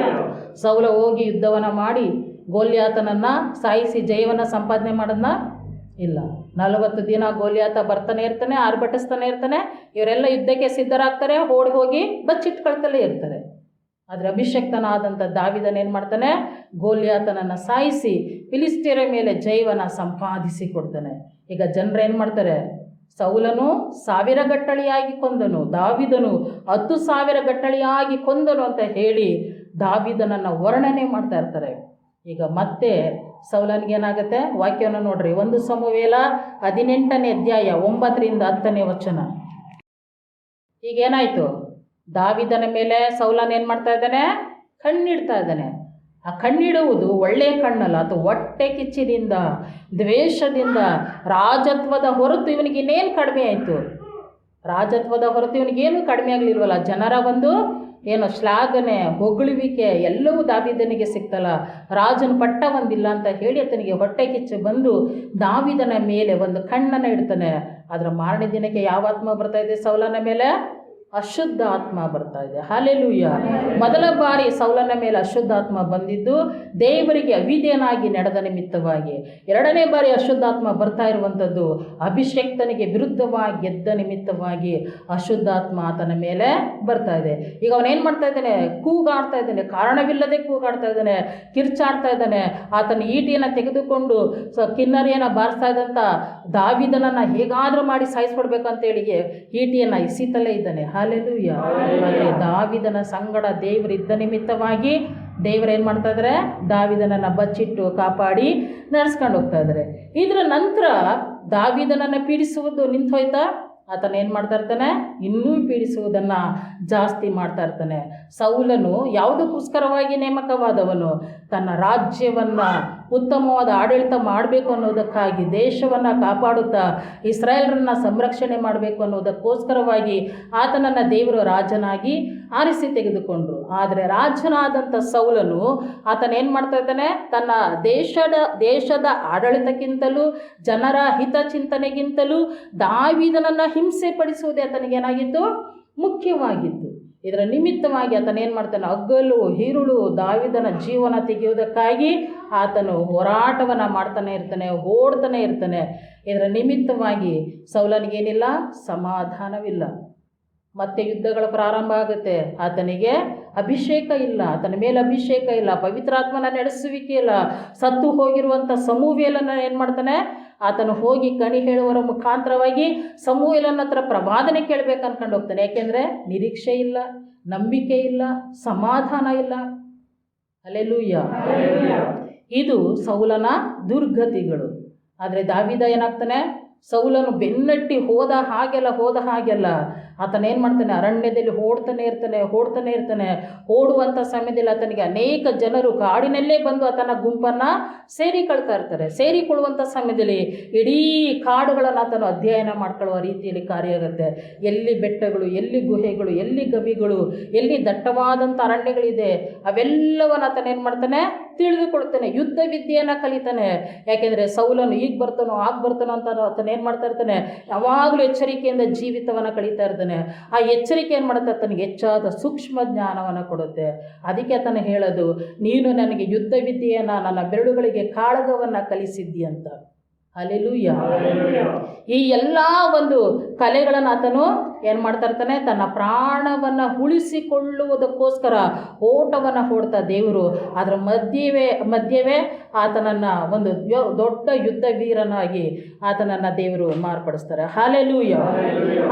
ಸೌಲ ಹೋಗಿ ಯುದ್ಧವನ್ನು ಮಾಡಿ ಗೋಲಿಯಾತನನ್ನು ಸಾಯಿಸಿ ಜಯವನ್ನು ಸಂಪಾದನೆ ಮಾಡೋದನ್ನ ಇಲ್ಲ. 40 ದಿನ ಗೋಲಿಯಾತ ಬರ್ತಾನೆ ಇರ್ತಾನೆ, ಆರ್ಭಟಿಸ್ತಾನೆ ಇರ್ತಾನೆ. ಇವರೆಲ್ಲ ಯುದ್ಧಕ್ಕೆ ಸಿದ್ಧರಾಗ್ತಾರೆ, ಓಡಿ ಹೋಗಿ ಬಚ್ಚಿಟ್ಕೊಳ್ತಲೇ ಇರ್ತಾರೆ. ಆದರೆ ಅಭಿಷಕ್ತನಾದಂಥ ದಾವೀದನ ಏನು ಮಾಡ್ತಾನೆ? ಗೋಲಿಯಾತನನ್ನು ಸಾಯಿಸಿ ಫಿಲಿಸ್ಟಿಯರ ಮೇಲೆ ಜಯವನ್ನು ಸಂಪಾದಿಸಿ ಕೊಡ್ತಾನೆ. ಈಗ ಜನರು ಏನು ಮಾಡ್ತಾರೆ? ಸೌಲನು 1000 ಗಟ್ಟಳೆಯಾಗಿ ಕೊಂದನು, ದಾವೀದನು 10,000 ಗಟ್ಟಳೆಯಾಗಿ ಕೊಂದನು ಅಂತ ಹೇಳಿ ದಾವೀದನನ್ನು ವರ್ಣನೆ ಮಾಡ್ತಾ ಇರ್ತಾರೆ. ಈಗ ಮತ್ತೆ ಸೌಲನಿಗೇನಾಗುತ್ತೆ? ವಾಕ್ಯವನ್ನು ನೋಡ್ರಿ, 1 ಸಮುವೇಲ 18ನೇ ಅಧ್ಯಾಯ 9ರಿಂದ 10ನೇ ವಚನ. ಈಗೇನಾಯಿತು? ದಾವೀದನ ಮೇಲೆ ಸೌಲನ್ ಏನು ಮಾಡ್ತಾ ಇದ್ದಾನೆ? ಕಣ್ಣಿಡ್ತಾ ಇದ್ದಾನೆ. ಆ ಕಣ್ಣಿಡುವುದು ಒಳ್ಳೆಯ ಕಣ್ಣಲ್ಲ, ಅಥವಾ ಹೊಟ್ಟೆ ಕಿಚ್ಚಿನಿಂದ, ದ್ವೇಷದಿಂದ, ರಾಜತ್ವದ ಹೊರತು ಇವನಿಗೆ ಇನ್ನೇನು ಕಡಿಮೆ ಆಯಿತು? ರಾಜತ್ವದ ಹೊರತು ಇವನಿಗೇನು ಕಡಿಮೆ ಆಗಲಿಲ್ವಲ್ಲ. ಜನರ ಒಂದು ಏನು ಶ್ಲಾಘನೆ, ಹೊಗಳುವಿಕೆ ಎಲ್ಲವೂ ದಾವೀದನಿಗೆ ಸಿಗ್ತಲ್ಲ. ರಾಜನ ಪಟ್ಟ ಒಂದಿಲ್ಲ ಅಂತ ಹೇಳಿ ಆತನಿಗೆ ಹೊಟ್ಟೆ ಕಿಚ್ಚು ಬಂದು ದಾವೀದನ ಮೇಲೆ ಒಂದು ಕಣ್ಣನ್ನು ಇಡ್ತಾನೆ. ಅದರ ಮಾರನೇ ದಿನಕ್ಕೆ ಯಾವ ಆತ್ಮ ಬರ್ತಾ ಇದೆ ಸೌಲನ ಮೇಲೆ? ಅಶುದ್ಧ ಆತ್ಮ ಬರ್ತಾ ಇದೆ. ಹಲ್ಲೆಲೂಯಾ. ಮೊದಲ ಬಾರಿ ಸೌಲನ ಮೇಲೆ ಅಶುದ್ಧ ಆತ್ಮ ಬಂದಿದ್ದು ದೇವರಿಗೆ ಅವಿಧೇಯನಾಗಿ ನಡೆದ ನಿಮಿತ್ತವಾಗಿ. 2ನೇ ಬಾರಿ ಅಶುದ್ಧಾತ್ಮ ಬರ್ತಾ ಇರುವಂಥದ್ದು ಅಭಿಷೇಕ್ತನಿಗೆ ವಿರುದ್ಧವಾಗಿ ಗೆದ್ದ ನಿಮಿತ್ತವಾಗಿ ಅಶುದ್ಧಾತ್ಮ ಆತನ ಮೇಲೆ ಬರ್ತಾ ಇದೆ. ಈಗ ಅವನೇನು ಮಾಡ್ತಾ ಇದ್ದಾನೆ? ಕೂಗಾಡ್ತಾ ಇದ್ದಾನೆ, ಕಾರಣವಿಲ್ಲದೆ ಕೂಗಾಡ್ತಾ ಇದ್ದಾನೆ, ಕಿರ್ಚಾಡ್ತಾ ಇದ್ದಾನೆ. ಆತನ ಈಟಿಯನ್ನು ತೆಗೆದುಕೊಂಡು ಕಿನ್ನರಿಯನ್ನು ಬಾರಿಸ್ತಾ ಇದ್ದಂಥ ದಾವೀದನನ್ನು ಹೇಗಾದರೂ ಮಾಡಿ ಸಾಯಿಸ್ಬಿಡ್ಬೇಕಂತೇಳಿ ಈಟಿಯನ್ನು ಇಸಿತಲೇ ಇದ್ದಾನೆ. ಹಲ್ಲೆಲೂಯಾ. ಆದರೆ ದಾವೀದನ ಸಂಗಡ ದೇವರಿದ್ದ ನಿಮಿತ್ತವಾಗಿ ದೇವರೇನು ಮಾಡ್ತಾ ಇದ್ದಾರೆ? ದಾವೀದನನ್ನು ಬಚ್ಚಿಟ್ಟು ಕಾಪಾಡಿ ನಡೆಸ್ಕೊಂಡು ಹೋಗ್ತಾ ಇದ್ದಾರೆ. ಇದರ ನಂತರ ದಾವೀದನನ್ನು ಪೀಡಿಸುವುದು ನಿಂತು ಹೋಯ್ತಾ? ಆತನ ಏನು ಮಾಡ್ತಾ ಇರ್ತಾನೆ? ಇನ್ನೂ ಪೀಡಿಸುವುದನ್ನು ಜಾಸ್ತಿ ಮಾಡ್ತಾ ಇರ್ತಾನೆ. ಸೌಲನು ಯಾವುದಕ್ಕೋಸ್ಕರವಾಗಿ ನೇಮಕವಾದವನು? ತನ್ನ ರಾಜ್ಯವನ್ನು ಉತ್ತಮವಾದ ಆಡಳಿತ ಮಾಡಬೇಕು ಅನ್ನೋದಕ್ಕಾಗಿ, ದೇಶವನ್ನು ಕಾಪಾಡುತ್ತಾ ಇಸ್ರಾಯೇಲರನ್ನು ಸಂರಕ್ಷಣೆ ಮಾಡಬೇಕು ಅನ್ನೋದಕ್ಕೋಸ್ಕರವಾಗಿ ಆತನನ್ನು ದೇವರು ರಾಜನಾಗಿ ಆರಿಸಿ ತೆಗೆದುಕೊಂಡರು. ಆದರೆ ರಾಜನಾದಂಥ ಸೌಲನು ಆತನೇನು ಮಾಡ್ತಾ ಇದ್ದಾನೆ? ತನ್ನ ದೇಶದ ಆಡಳಿತಕ್ಕಿಂತಲೂ ಜನರ ಹಿತಚಿಂತನೆಗಿಂತಲೂ ದಾವೀದನನ್ನು ಹಿಂಸೆ ಪಡಿಸುವುದೇ ಆತನಿಗೇನಾಗಿತ್ತು? ಮುಖ್ಯವಾಗಿತ್ತು. ಇದರ ನಿಮಿತ್ತವಾಗಿ ಆತನೇನು ಮಾಡ್ತಾನೆ? ಹಗಲು ಇರುಳು ದಾವೀದನ ಜೀವನ ತೆಗೆಯುವುದಕ್ಕಾಗಿ ಆತನು ಹೋರಾಟವನ್ನು ಮಾಡ್ತಾನೆ ಇರ್ತಾನೆ, ಓಡ್ತಾನೆ ಇರ್ತಾನೆ. ಇದರ ನಿಮಿತ್ತವಾಗಿ ಸೌಲನಿಗೇನಿಲ್ಲ? ಸಮಾಧಾನವಿಲ್ಲ. ಮತ್ತೆ ಯುದ್ಧಗಳ ಪ್ರಾರಂಭ ಆಗುತ್ತೆ. ಆತನಿಗೆ ಅಭಿಷೇಕ ಇಲ್ಲ, ಆತನ ಮೇಲೆ ಅಭಿಷೇಕ ಇಲ್ಲ, ಪವಿತ್ರಾತ್ಮನ ನಡೆಸುವಿಕೆ ಇಲ್ಲ. ಸತ್ತು ಹೋಗಿರುವಂಥ ಸಮುವೇಲನ ಏನು ಮಾಡ್ತಾನೆ? ಆತನು ಹೋಗಿ ಕಣಿ ಹೇಳುವವರ ಮುಖಾಂತರವಾಗಿ ಸಮುವೇಲನ ಹತ್ರ ಪ್ರವಾದನೆ ಕೇಳಬೇಕು ಅನ್ಕೊಂಡು ಹೋಗ್ತಾನೆ. ಯಾಕೆಂದರೆ ನಿರೀಕ್ಷೆ ಇಲ್ಲ, ನಂಬಿಕೆ ಇಲ್ಲ, ಸಮಾಧಾನ ಇಲ್ಲ. ಹಲ್ಲೆಲೂಯಾ. ಇದು ಸೌಲನ ದುರ್ಗತಿಗಳು. ಆದರೆ ದಾವೀದ ಏನಾಗ್ತಾನೆ? ಸೌಲನು ಬೆನ್ನಟ್ಟಿ ಹೋದ ಹಾಗೆಲ್ಲ ಆತನೇನು ಮಾಡ್ತಾನೆ? ಅರಣ್ಯದಲ್ಲಿ ಓಡ್ತಾನೆ ಇರ್ತಾನೆ. ಓಡುವಂಥ ಸಮಯದಲ್ಲಿ ಆತನಿಗೆ ಅನೇಕ ಜನರು ಕಾಡಿನಲ್ಲೇ ಬಂದು ಆತನ ಗುಂಪನ್ನು ಸೇರಿಕೊಳ್ಳುವಂಥ ಸಮಯದಲ್ಲಿ ಇಡೀ ಕಾಡುಗಳನ್ನು ಆತನು ಅಧ್ಯಯನ ಮಾಡ್ಕೊಳ್ಳುವ ರೀತಿಯಲ್ಲಿ ಕಾರ್ಯ ಆಗುತ್ತೆ. ಎಲ್ಲಿ ಬೆಟ್ಟಗಳು, ಎಲ್ಲಿ ಗುಹೆಗಳು, ಎಲ್ಲಿ ಗವಿಗಳು, ಎಲ್ಲಿ ದಟ್ಟವಾದಂಥ ಅರಣ್ಯಗಳಿದೆ ಅವೆಲ್ಲವನ್ನು ಆತನೇನು ಮಾಡ್ತಾನೆ? ತಿಳಿದುಕೊಳ್ತಾನೆ. ಯುದ್ಧ ವಿದ್ಯೆಯನ್ನು ಕಲಿತಾನೆ. ಯಾಕೆಂದರೆ ಸೌಲನು ಈಗ ಬರ್ತಾನೋ ಆಗ ಬರ್ತಾನೋ ಅಂತ ಆತನ ಏನು ಮಾಡ್ತಾ ಇರ್ತಾನೆ? ಯಾವಾಗಲೂ ಎಚ್ಚರಿಕೆಯಿಂದ ಜೀವಿತವನ್ನು ಕಳೀತಾ ಇರ್ತಾನೆ. ಆ ಎಚ್ಚರಿಕೆ ಏನು ಮಾಡುತ್ತೆ? ಆತನಿಗೆ ಹೆಚ್ಚಾದ ಸೂಕ್ಷ್ಮ ಜ್ಞಾನವನ್ನು ಕೊಡುತ್ತೆ. ಅದಕ್ಕೆ ಆತನ ಹೇಳೋದು, ನೀನು ನನಗೆ ಯುದ್ಧ ವಿದ್ಯೆಯನ್ನು, ನನ್ನ ಬೆರಳುಗಳಿಗೆ ಕಾಳಗವನ್ನು ಕಲಿಸಿದ್ದಿ ಅಂತ. ಹಲ್ಲೆಲೂಯಾ. ಈ ಎಲ್ಲ ಒಂದು ಕಲೆಗಳನ್ನು ಆತನು ಏನು ಮಾಡ್ತಾ ಇರ್ತಾನೆ? ತನ್ನ ಪ್ರಾಣವನ್ನು ಉಳಿಸಿಕೊಳ್ಳುವುದಕ್ಕೋಸ್ಕರ ಓಟವನ್ನು ಓಡ್ತಾ ದೇವರು ಅದರ ಮಧ್ಯವೇ ಆತನನ್ನು ಒಂದು ದೊಡ್ಡ ಯುದ್ಧ ವೀರನಾಗಿ ಆತನನ್ನು ದೇವರು ಮಾರ್ಪಡಿಸ್ತಾರೆ. ಹಲ್ಲೆಲೂಯಾ.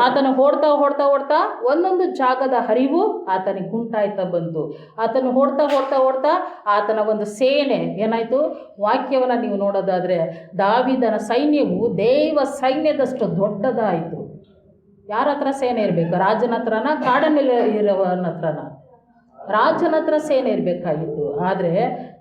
ಆತನು ಓಡ್ತಾ ಒಂದೊಂದು ಜಾಗದ ಹರಿವು ಆತನಿಗೆ ಉಂಟಾಯ್ತಾ ಬಂತು. ಆತನು ಓಡ್ತಾ ಆತನ ಒಂದು ಸೇನೆ ಏನಾಯಿತು? ವಾಕ್ಯವನ್ನು ನೀವು ನೋಡೋದಾದರೆ ದಾವೀದನ ಸೈನ್ಯವು ದೇವ ಸೈನ್ಯದಷ್ಟು ದೊಡ್ಡದಾಯಿತು. ಯಾರ ಹತ್ರ ಸೇನೆ ಇರಬೇಕು? ರಾಜನ ಹತ್ರನ? ಕಾಡಿನಲ್ಲಿ ಇರೋವನ ಹತ್ರನ? ರಾಜನ ಹತ್ರ ಸೇನೆ ಇರಬೇಕಾಗಿತ್ತು. ಆದರೆ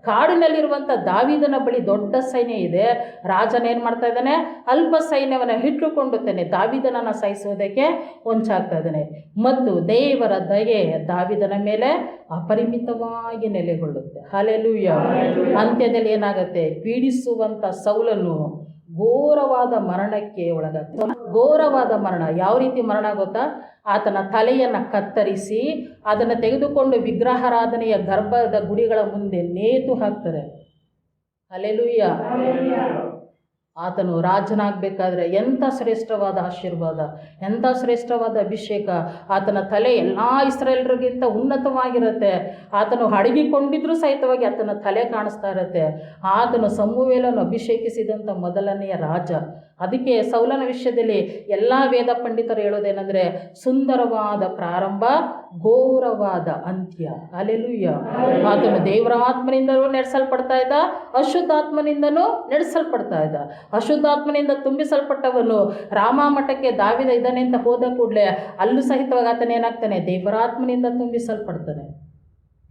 ಕಾಡಿನಲ್ಲಿರುವಂಥ ದಾವೀದನ ಬಳಿ ದೊಡ್ಡ ಸೈನ್ಯ ಇದೆ. ರಾಜನ ಏನು ಮಾಡ್ತಾ ಇದ್ದಾನೆ? ಅಲ್ಪ ಸೈನ್ಯವನ್ನು ಇಟ್ಟುಕೊಂಡುತ್ತಾನೆ. ದಾವೀದನನ್ನು ಸಾಯಿಸೋದಕ್ಕೆ ಹೊಂಚಾಗ್ತಾ ಇದ್ದಾನೆ. ಮತ್ತು ದೇವರ ದಯೆ ದಾವೀದನ ಮೇಲೆ ಅಪರಿಮಿತವಾಗಿ ನೆಲೆಗೊಳ್ಳುತ್ತೆ. ಹಲ್ಲೆಲೂಯಾ. ಅಂತ್ಯದಲ್ಲಿ ಏನಾಗುತ್ತೆ? ಪೀಡಿಸುವಂಥ ಸೌಲನು ಘೋರವಾದ ಮರಣಕ್ಕೆ ಒಳಗಾಗ್ತಾನೆ. ಘೋರವಾದ ಮರಣ. ಯಾವ ರೀತಿ ಮರಣ ಗೊತ್ತಾ? ಆತನ ತಲೆಯನ್ನು ಕತ್ತರಿಸಿ ಅದನ್ನು ತೆಗೆದುಕೊಂಡು ವಿಗ್ರಹಾರಾಧನೆಯ ಗರ್ಭದ ಗುಡಿಗಳ ಮುಂದೆ ನೇತು ಹಾಕ್ತಾರೆ. ಹಲ್ಲೆಲೂಯಾ. ಆತನು ರಾಜನಾಗಬೇಕಾದ್ರೆ ಎಂಥ ಶ್ರೇಷ್ಠವಾದ ಆಶೀರ್ವಾದ, ಎಂಥ ಶ್ರೇಷ್ಠವಾದ ಅಭಿಷೇಕ. ಆತನ ತಲೆ ಎಲ್ಲ ಇಸ್ರಾಯೇಲರಿಗಿಂತ ಉನ್ನತವಾಗಿರುತ್ತೆ. ಆತನು ಅಡಗಿಕೊಂಡಿದ್ರೂ ಸಹಿತವಾಗಿ ಆತನ ತಲೆ ಕಾಣಿಸ್ತಾ ಇರುತ್ತೆ. ಆತನು ಸಮುವೇಲನ್ನು ಅಭಿಷೇಕಿಸಿದಂಥ ಮೊದಲನೆಯ ರಾಜ. ಅದಕ್ಕೆ ಸೌಲನ ವಿಷಯದಲ್ಲಿ ಎಲ್ಲ ವೇದ ಪಂಡಿತರು ಹೇಳೋದೇನೆಂದರೆ, ಸುಂದರವಾದ ಪ್ರಾರಂಭ, ಘೋರವಾದ ಅಂತ್ಯ. ಹಲ್ಲೆಲೂಯ. ಆತನು ದೇವರ ಆತ್ಮನಿಂದಲೂ ನಡೆಸಲ್ಪಡ್ತಾ ಇದ್ದ, ಅಶುದ್ಧಾತ್ಮನಿಂದನೂ ನಡೆಸಲ್ಪಡ್ತಾ ಇದ್ದ. ಅಶುದ್ಧಾತ್ಮನಿಂದ ತುಂಬಿಸಲ್ಪಟ್ಟವನು ರಾಮ ಮಠಕ್ಕೆ ದಾವಿದ ಇದ್ದಾನೆ ಅಂತ ಹೋದ ಕೂಡಲೇ ಅಲ್ಲೂ ಸಹಿತವಾಗಿ ಆತನ ಏನಾಗ್ತಾನೆ, ದೇವರಾತ್ಮನಿಂದ ತುಂಬಿಸಲ್ಪಡ್ತಾನೆ.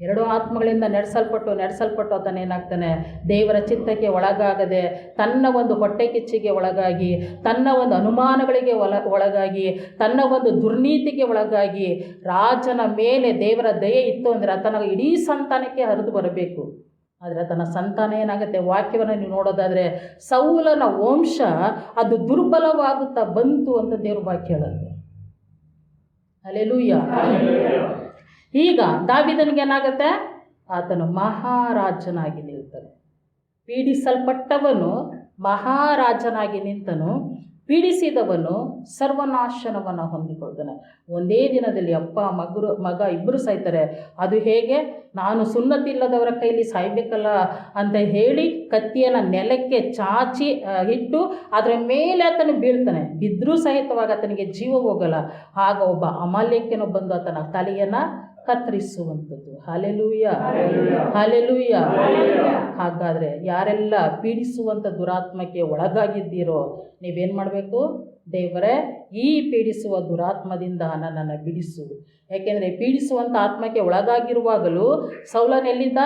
ಎರಡು ಆತ್ಮಗಳಿಂದ ನಡೆಸಲ್ಪಟ್ಟು ಆತನ ಏನಾಗ್ತಾನೆ, ದೇವರ ಚಿತ್ತಕ್ಕೆ ಒಳಗಾಗದೆ ತನ್ನ ಒಂದು ಹೊಟ್ಟೆ ಕಿಚ್ಚಿಗೆ ಒಳಗಾಗಿ, ತನ್ನ ಒಂದು ಅನುಮಾನಗಳಿಗೆ ಒಳಗಾಗಿ, ತನ್ನ ಒಂದು ದುರ್ನೀತಿಗೆ ಒಳಗಾಗಿ, ರಾಜನ ಮೇಲೆ ದೇವರ ದಯೆ ಇತ್ತು ಅಂದರೆ ಆತನ ಇಡೀ ಸಂತಾನಕ್ಕೆ ಹರಿದು ಬರಬೇಕು. ಆದರೆ ತನ್ನ ಸಂತಾನ ಏನಾಗುತ್ತೆ, ವಾಕ್ಯವನ್ನು ನೀವು ನೋಡೋದಾದರೆ ಸೌಲನ ವಂಶ ಅದು ದುರ್ಬಲವಾಗುತ್ತಾ ಬಂತು ಅಂತ ದೇವ್ರ ವಾಕ್ಯ ಹೇಳುತ್ತೆ. ಹಲ್ಲೆಲೂಯ. ಈಗ ದಾವೀದನಿಗೆ ಏನಾಗುತ್ತೆ, ಆತನು ಮಹಾರಾಜನಾಗಿ ನಿಲ್ತಾನೆ. ಪೀಡಿಸಲ್ಪಟ್ಟವನು ಮಹಾರಾಜನಾಗಿ ನಿಂತನು, ಪೀಡಿಸಿದವನು ಸರ್ವನಾಶನವನ್ನು ಹೊಂದಿಕೊಳ್ತಾನೆ. ಒಂದೇ ದಿನದಲ್ಲಿ ಅಪ್ಪ ಮಗ ಇಬ್ಬರು ಸಾಯ್ತಾರೆ. ಅದು ಹೇಗೆ, ನಾನು ಸುನ್ನತಿಲ್ಲದವರ ಕೈಲಿ ಸಾಯ್ಬೇಕಲ್ಲ ಅಂತ ಹೇಳಿ ಕತ್ತಿಯನ್ನು ನೆಲಕ್ಕೆ ಚಾಚಿ ಇಟ್ಟು ಅದರ ಮೇಲೆ ಆತನು ಬೀಳ್ತಾನೆ. ಬಿದ್ದರೂ ಸಹಿತವಾಗಿ ಆತನಿಗೆ ಜೀವ ಹೋಗಲ್ಲ. ಆಗ ಒಬ್ಬ ಅಮಾಲ್ಯಕನು ಬಂದು ಆತನ ತಲೆಯನ್ನು ಕತ್ತರಿಸುವಂಥದ್ದು. Hallelujah, hallelujah. ಹಾಗಾದರೆ ಯಾರೆಲ್ಲ ಪೀಡಿಸುವಂಥ ದುರಾತ್ಮಕ್ಕೆ ಒಳಗಾಗಿದ್ದೀರೋ ನೀವೇನು ಮಾಡಬೇಕು, ದೇವರೇ ಈ ಪೀಡಿಸುವ ದುರಾತ್ಮದಿಂದ ನನ್ನನ್ನು ಬಿಡಿಸು. ಯಾಕೆಂದರೆ ಪೀಡಿಸುವಂಥ ಆತ್ಮಕ್ಕೆ ಒಳಗಾಗಿರುವಾಗಲೂ ಸೌಲನೆಲ್ಲಿದ್ದ,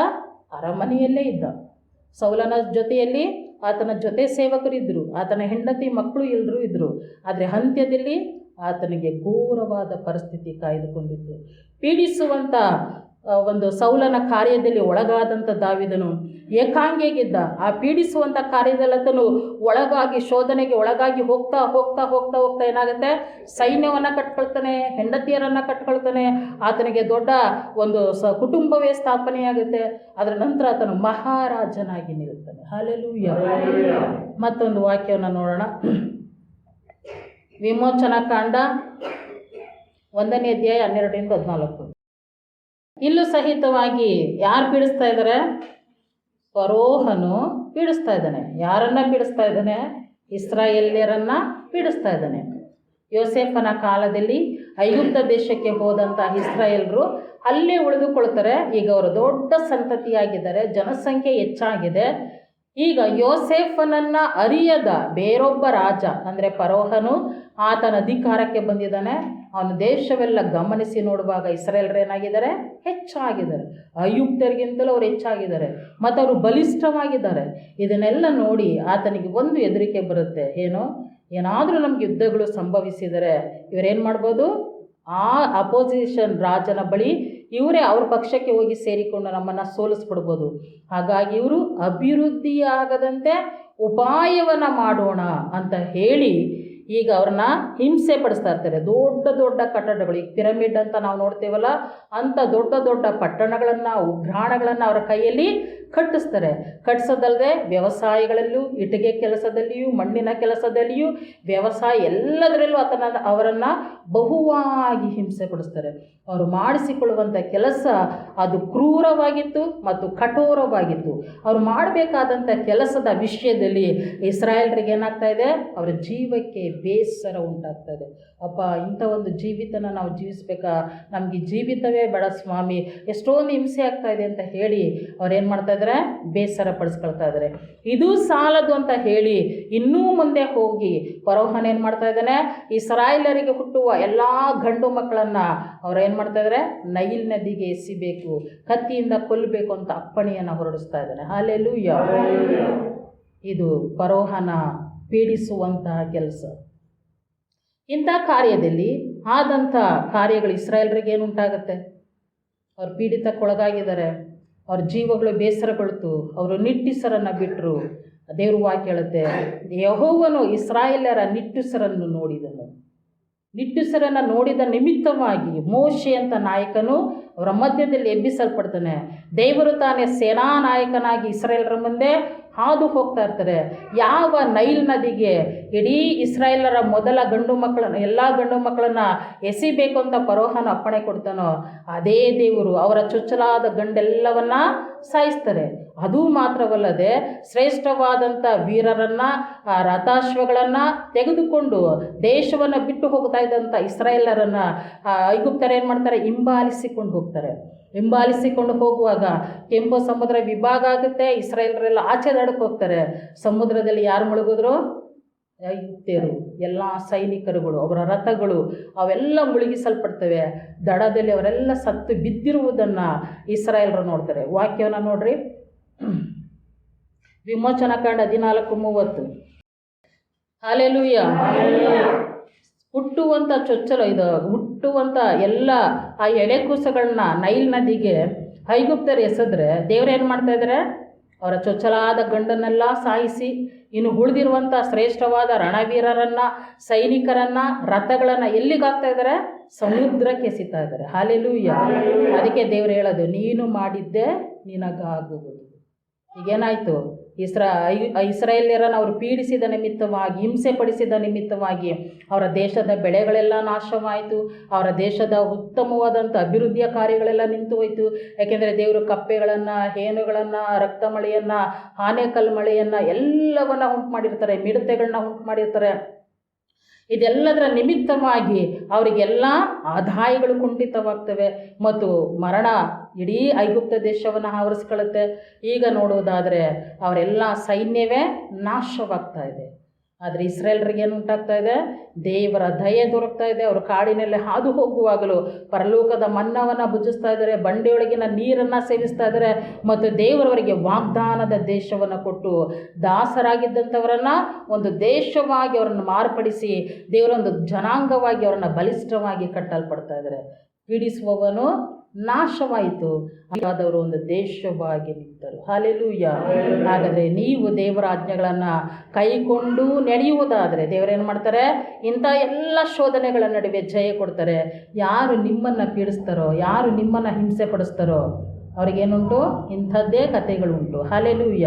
ಅರಮನೆಯಲ್ಲೇ ಇದ್ದ. ಸೌಲನ ಜೊತೆಯಲ್ಲಿ ಆತನ ಜೊತೆ ಸೇವಕರಿದ್ದರು, ಆತನ ಹೆಂಡತಿ ಮಕ್ಕಳು ಎಲ್ಲರೂ ಇದ್ದರು. ಆದರೆ ಅಂತ್ಯದಲ್ಲಿ ಆತನಿಗೆ ಘೋರವಾದ ಪರಿಸ್ಥಿತಿ ಕಾಯ್ದುಕೊಂಡಿತ್ತು. ಪೀಡಿಸುವಂಥ ಒಂದು ಸೌಲನ ಕಾರ್ಯದಲ್ಲಿ ಒಳಗಾದಂಥ ದಾವೀದನು ಏಕಾಂಗಿಯಾಗಿದ್ದ. ಆ ಪೀಡಿಸುವಂಥ ಕಾರ್ಯದಲ್ಲಿ ಆತನು ಒಳಗಾಗಿ, ಶೋಧನೆಗೆ ಒಳಗಾಗಿ ಹೋಗ್ತಾ ಹೋಗ್ತಾ ಹೋಗ್ತಾ ಹೋಗ್ತಾ ಏನಾಗುತ್ತೆ, ಸೈನ್ಯವನ್ನು ಕಟ್ಕೊಳ್ತಾನೆ, ಹೆಂಡತಿಯರನ್ನು ಕಟ್ಕೊಳ್ತಾನೆ. ಆತನಿಗೆ ದೊಡ್ಡ ಒಂದು ಕುಟುಂಬವೇ ಸ್ಥಾಪನೆಯಾಗುತ್ತೆ. ಅದರ ನಂತರ ಆತನು ಮಹಾರಾಜನಾಗಿ ನಿಲ್ತಾನೆ. ಹಲ್ಲೆಲೂಯ. ಮತ್ತೊಂದು ವಾಕ್ಯವನ್ನು ನೋಡೋಣ. ವಿಮೋಚನಾ ಕಾಂಡ 1ನೇ ಅಧ್ಯಾಯ 12-14. ಇಲ್ಲೂ ಸಹಿತವಾಗಿ ಯಾರು ಪೀಡಿಸ್ತಾ ಇದ್ದಾರೆ, ಫರೋಹನು ಪೀಡಿಸ್ತಾ ಇದ್ದಾನೆ. ಯಾರನ್ನು ಪೀಡಿಸ್ತಾ ಇದ್ದಾನೆ, ಇಸ್ರಾಯೇಲ್ಯರನ್ನು ಪೀಡಿಸ್ತಾ ಇದ್ದಾನೆ. ಯೋಸೇಫನ ಕಾಲದಲ್ಲಿ ಐಗುಪ್ತ ದೇಶಕ್ಕೆ ಹೋದಂಥ ಇಸ್ರಾಯೇಲರು ಅಲ್ಲೇ ಉಳಿದುಕೊಳ್ತಾರೆ. ಈಗ ಅವರು ದೊಡ್ಡ ಸಂತತಿಯಾಗಿದ್ದಾರೆ, ಜನಸಂಖ್ಯೆ ಹೆಚ್ಚಾಗಿದೆ. ಈಗ ಯೋಸೇಫನನ್ನು ಅರಿಯದ ಬೇರೊಬ್ಬ ರಾಜ ಅಂದರೆ ಫರೋಹನು ಆತನ ಅಧಿಕಾರಕ್ಕೆ ಬಂದಿದ್ದಾನೆ. ಅವನ ದೇಶವೆಲ್ಲ ಗಮನಿಸಿ ನೋಡುವಾಗ ಇಸ್ರಾಯೇಲರು ಏನಾಗಿದ್ದಾರೆ, ಹೆಚ್ಚಾಗಿದ್ದಾರೆ. ಐಗುಪ್ತರಿಗಿಂತಲೂ ಅವರು ಹೆಚ್ಚಾಗಿದ್ದಾರೆ ಮತ್ತು ಅವರು ಬಲಿಷ್ಠವಾಗಿದ್ದಾರೆ. ಇದನ್ನೆಲ್ಲ ನೋಡಿ ಆತನಿಗೆ ಒಂದು ಹೆದರಿಕೆ ಬರುತ್ತೆ. ಏನಾದರೂ ನಮಗೆ ಯುದ್ಧಗಳು ಸಂಭವಿಸಿದರೆ ಇವರೇನು ಮಾಡ್ಬೋದು, ಆ ಅಪೋಸಿಷನ್ ರಾಜನ ಬಳಿ ಇವರೇ ಅವ್ರ ಪಕ್ಷಕ್ಕೆ ಹೋಗಿ ಸೇರಿಕೊಂಡು ನಮ್ಮನ್ನು ಸೋಲಿಸ್ಬಿಡ್ಬೋದು. ಹಾಗಾಗಿ ಇವರು ಅಭಿವೃದ್ಧಿಯಾಗದಂತೆ ಉಪಾಯವನ್ನು ಮಾಡೋಣ ಅಂತ ಹೇಳಿ ಈಗ ಅವ್ರನ್ನ ಹಿಂಸೆ ಪಡಿಸ್ತಾ ಇರ್ತಾರೆ. ದೊಡ್ಡ ದೊಡ್ಡ ಕಟ್ಟಡಗಳು, ಈಗ ಪಿರಮಿಡ್ ಅಂತ ನಾವು ನೋಡ್ತೇವಲ್ಲ, ಅಂಥ ದೊಡ್ಡ ದೊಡ್ಡ ಪಟ್ಟಣಗಳನ್ನು, ಉಗ್ರಾಣಗಳನ್ನು ಅವರ ಕೈಯಲ್ಲಿ ಕಟ್ಟಿಸ್ತಾರೆ. ಕಟ್ಟಿಸೋದಲ್ಲದೆ ವ್ಯವಸಾಯಗಳಲ್ಲೂ, ಇಟ್ಟಿಗೆ ಕೆಲಸದಲ್ಲಿಯೂ, ಮಣ್ಣಿನ ಕೆಲಸದಲ್ಲಿಯೂ, ವ್ಯವಸಾಯ ಎಲ್ಲದರಲ್ಲೂ ಅವರನ್ನು ಬಹುವಾಗಿ ಹಿಂಸೆ ಪಡಿಸ್ತಾರೆ. ಅವರು ಮಾಡಿಸಿಕೊಳ್ಳುವಂಥ ಕೆಲಸ ಅದು ಕ್ರೂರವಾಗಿತ್ತು ಮತ್ತು ಕಠೋರವಾಗಿತ್ತು. ಅವರು ಮಾಡಬೇಕಾದಂಥ ಕೆಲಸದ ವಿಷಯದಲ್ಲಿ ಇಸ್ರಾಯೇಲರಿಗೆ ಏನಾಗ್ತಾ ಇದೆ, ಅವರ ಜೀವಕ್ಕೆ ಬೇಸರ ಉಂಟಾಗ್ತಾ ಇದೆ. ಅಪ್ಪ, ಇಂಥ ಒಂದು ಜೀವಿತನ ನಾವು ಜೀವಿಸ್ಬೇಕಾ, ನಮಗೆ ಜೀವಿತವೇ ಬೇಡ ಸ್ವಾಮಿ, ಎಷ್ಟೊಂದು ಹಿಂಸೆ ಆಗ್ತಾ ಇದೆ ಅಂತ ಹೇಳಿ ಅವ್ರೇನು ಮಾಡ್ತಾ ಇದ್ದಾರೆ, ಬೇಸರ ಪಡಿಸ್ಕೊಳ್ತಾ ಇದ್ದಾರೆ. ಇದು ಸಾಲದು ಅಂತ ಹೇಳಿ ಇನ್ನೂ ಮುಂದೆ ಹೋಗಿ ಫರೋಹನ ಏನು ಮಾಡ್ತಾ ಇದ್ದಾನೆ, ಇಸ್ರಾಯೇಲರಿಗೆ ಹುಟ್ಟುವ ಎಲ್ಲ ಗಂಡು ಮಕ್ಕಳನ್ನು ಅವ್ರೇನು ಮಾಡ್ತಾ ಇದ್ದಾರೆ, ನೈಲ್ ನದಿಗೆ ಎಸಿಬೇಕು, ಕತ್ತಿಯಿಂದ ಕೊಲ್ಲಬೇಕು ಅಂತ ಅಪ್ಪಣೆಯನ್ನು ಹೊರಡಿಸ್ತಾ ಇದ್ದಾನೆ. ಹಲ್ಲೆಲೂಯ. ಇದು ಫರೋಹನ ಪೀಡಿಸುವಂತಹ ಕೆಲಸ. ಇಂಥ ಕಾರ್ಯದಲ್ಲಿ ಆದಂಥ ಕಾರ್ಯಗಳು ಇಸ್ರಾಯೇಲರಿಗೆ ಏನುಂಟಾಗುತ್ತೆ, ಅವ್ರು ಪೀಡಿತಕ್ಕೊಳಗಾಗಿದ್ದಾರೆ, ಅವ್ರ ಜೀವಗಳು ಬೇಸರಗೊಳ್ತು, ಅವರು ನಿಟ್ಟುಸಿರನ್ನು ಬಿಟ್ಟರು. ದೇವ್ರ ವಾಕ್ಯ ಹೇಳುತ್ತೆ, ಯೆಹೋವನು ಇಸ್ರಾಯೇಲರ ನಿಟ್ಟುಸಿರನ್ನು ನೋಡಿದನು. ನಿಟ್ಟುಸಿರನ್ನು ನೋಡಿದ ನಿಮಿತ್ತವಾಗಿ ಮೋಶೆ ಅಂತ ನಾಯಕನು ಅವರ ಮಧ್ಯದಲ್ಲಿ ಎಬ್ಬಿಸಲ್ಪಡ್ತಾನೆ. ದೇವರು ತಾನೇ ಸೇನಾ ನಾಯಕನಾಗಿ ಇಸ್ರಾಯೇಲರ ಮುಂದೆ ಹಾದು ಹೋಗ್ತಾ ಇರ್ತಾರೆ. ಯಾವ ನೈಲ್ ನದಿಗೆ ಇಡೀ ಇಸ್ರಾಯೇಲರ ಮೊದಲ ಗಂಡು ಮಕ್ಕಳನ್ನು, ಎಲ್ಲ ಗಂಡು ಮಕ್ಕಳನ್ನು ಎಸಿಬೇಕು ಅಂತ ಫರೋಹನ ಅಪ್ಪಣೆ ಕೊಡ್ತಾನೋ, ಅದೇ ದೇವರು ಅವರ ಚೊಚ್ಚಲಾದ ಗಂಡೆಲ್ಲವನ್ನ ಸಾಯಿಸ್ತಾರೆ. ಅದು ಮಾತ್ರವಲ್ಲದೆ ಶ್ರೇಷ್ಠವಾದಂಥ ವೀರರನ್ನು, ರಥಾಶ್ವಗಳನ್ನು ತೆಗೆದುಕೊಂಡು ದೇಶವನ್ನು ಬಿಟ್ಟು ಹೋಗ್ತಾ ಇದ್ದಂಥ ಇಸ್ರಾಯೇಲರನ್ನು ಐಗುಪ್ತರು ಏನು ಮಾಡ್ತಾರೆ, ಹಿಂಬಾಲಿಸಿಕೊಂಡು ಹೋಗ್ತಾರೆ. ಹಿಂಬಾಲಿಸಿಕೊಂಡು ಹೋಗುವಾಗ ಕೆಂಪು ಸಮುದ್ರ ವಿಭಾಗ ಆಗುತ್ತೆ, ಇಸ್ರಾಯೇಲರೆಲ್ಲ ಆಚೆ ದಡಕ್ಕೆ ಹೋಗ್ತಾರೆ. ಸಮುದ್ರದಲ್ಲಿ ಯಾರು ಮುಳುಗಿದ್ರು? ಐಗುಪ್ತ್ಯರು, ಎಲ್ಲ ಸೈನಿಕರುಗಳು, ಅವರ ರಥಗಳು ಅವೆಲ್ಲ ಮುಳುಗಿಸಲ್ಪಡ್ತವೆ. ದಡದಲ್ಲಿ ಅವರೆಲ್ಲ ಸತ್ತು ಬಿದ್ದಿರುವುದನ್ನು ಇಸ್ರಾಯೇಲರು ನೋಡ್ತಾರೆ. ವಾಕ್ಯವನ್ನು ನೋಡ್ರಿ, ವಿಮೋಚನಕಾಂಡ 14:30. ಹಲ್ಲೆಲೂಯ. ಹುಟ್ಟುವಂಥ ಹುಟ್ಟುವಂಥ ಎಲ್ಲ ಆ ಎಳೆಕೂಸಗಳನ್ನ ನೈಲ್ ನದಿಗೆ ಐಗುಪ್ತರು ಎಸೆದ್ರೆ ದೇವ್ರೇನು ಮಾಡ್ತಾಯಿದ್ದಾರೆ? ಅವರ ಚೊಚ್ಚಲಾದ ಗಂಡನ್ನೆಲ್ಲ ಸಾಯಿಸಿ ಇನ್ನು ಉಳಿದಿರುವಂಥ ಶ್ರೇಷ್ಠವಾದ ರಣವೀರರನ್ನು, ಸೈನಿಕರನ್ನು, ರಥಗಳನ್ನು ಎಲ್ಲಿಗಾಗ್ತಾ ಇದ್ದಾರೆ? ಸಮುದ್ರಕ್ಕೆ ಎಸಿತಾ ಇದ್ದಾರೆ. ಹಲ್ಲೆಲೂಯ. ಅದಕ್ಕೆ ದೇವರು ಹೇಳೋದು, ನೀನು ಮಾಡಿದ್ದೆ ನಿನಗಾಗುವುದು. ಈಗೇನಾಯಿತು? ಇಸ್ರಾಯೇಲ್ಯರನ್ನು ಅವರು ಪೀಡಿಸಿದ ನಿಮಿತ್ತವಾಗಿ, ಹಿಂಸೆ ಪಡಿಸಿದ ನಿಮಿತ್ತವಾಗಿ ಅವರ ದೇಶದ ಬೆಳೆಗಳೆಲ್ಲ ನಾಶವಾಯಿತು. ಅವರ ದೇಶದ ಉತ್ತಮವಾದಂಥ ಅಭಿವೃದ್ಧಿಯ ಕಾರ್ಯಗಳೆಲ್ಲ ನಿಂತು ಹೋಯಿತು. ಯಾಕೆಂದರೆ ದೇವರು ಕಪ್ಪೆಗಳನ್ನು, ಹೇನುಗಳನ್ನು, ರಕ್ತ ಮಳೆಯನ್ನು, ಆನೆಕಲ್ಲು ಮಳೆಯನ್ನು ಎಲ್ಲವನ್ನು ಉಂಟು ಮಾಡಿರ್ತಾರೆ, ಮಿಡತೆಗಳನ್ನ ಉಂಟು ಮಾಡಿರ್ತಾರೆ. ಇದೆಲ್ಲದರ ನಿಮಿತ್ತವಾಗಿ ಅವರಿಗೆಲ್ಲ ಆದಾಯಗಳು ಕುಂಠಿತವಾಗ್ತವೆ ಮತ್ತು ಮರಣ ಇಡೀ ಐಗುಪ್ತ ದೇಶವನ್ನು ಆವರಿಸ್ಕೊಳ್ಳುತ್ತೆ. ಈಗ ನೋಡುವುದಾದರೆ ಅವರೆಲ್ಲ ಸೈನ್ಯವೇ ನಾಶವಾಗ್ತಾ ಇದೆ. ಆದರೆ ಇಸ್ರಾಯೇಲರಿಗೆ ಏನು ಉಂಟಾಗ್ತಾ ಇದೆ? ದೇವರ ದಯೆ ದೊರಕ್ತಾ ಇದೆ. ಅವರು ಕಾಡಿನಲ್ಲಿ ಹಾದು ಹೋಗುವಾಗಲೂ ಪರಲೋಕದ ಮನ್ನವನ್ನು ಭುಜಿಸ್ತಾ ಇದ್ದಾರೆ, ಬಂಡೆಯೊಳಗಿನ ನೀರನ್ನು ಸೇವಿಸ್ತಾ ಇದ್ದಾರೆ ಮತ್ತು ದೇವರವರಿಗೆ ವಾಗ್ದಾನದ ದೇಶವನ್ನು ಕೊಟ್ಟು ದಾಸರಾಗಿದ್ದಂಥವರನ್ನು ಒಂದು ದೇಶವಾಗಿ ಅವರನ್ನು ಮಾರ್ಪಡಿಸಿ ದೇವರೊಂದು ಜನಾಂಗವಾಗಿ ಅವರನ್ನು ಬಲಿಷ್ಠವಾಗಿ ಕಟ್ಟಲ್ಪಡ್ತಾ ಇದ್ದಾರೆ. ಪೀಡಿಸುವವನು ನಾಶವಾಯಿತು, ಆದವರು ಒಂದು ದೇಶವಾಗಿ ನಿಂತರು. ಹಲ್ಲೆಲೂಯ. ಹಾಗಾದರೆ ನೀವು ದೇವರ ಆಜ್ಞೆಗಳನ್ನು ಕೈಕೊಂಡು ನಡೆಯುವುದಾದರೆ ದೇವರೇನು ಮಾಡ್ತಾರೆ? ಇಂಥ ಎಲ್ಲ ಶೋಧನೆಗಳ ನಡುವೆ ಜಯ ಕೊಡ್ತಾರೆ. ಯಾರು ನಿಮ್ಮನ್ನು ಪೀಡಿಸ್ತಾರೋ, ಯಾರು ನಿಮ್ಮನ್ನು ಹಿಂಸೆ ಪಡಿಸ್ತಾರೋ ಅವ್ರಿಗೇನುಂಟು? ಇಂಥದ್ದೇ ಕಥೆಗಳುಂಟು. ಹಲ್ಲೆಲೂಯ.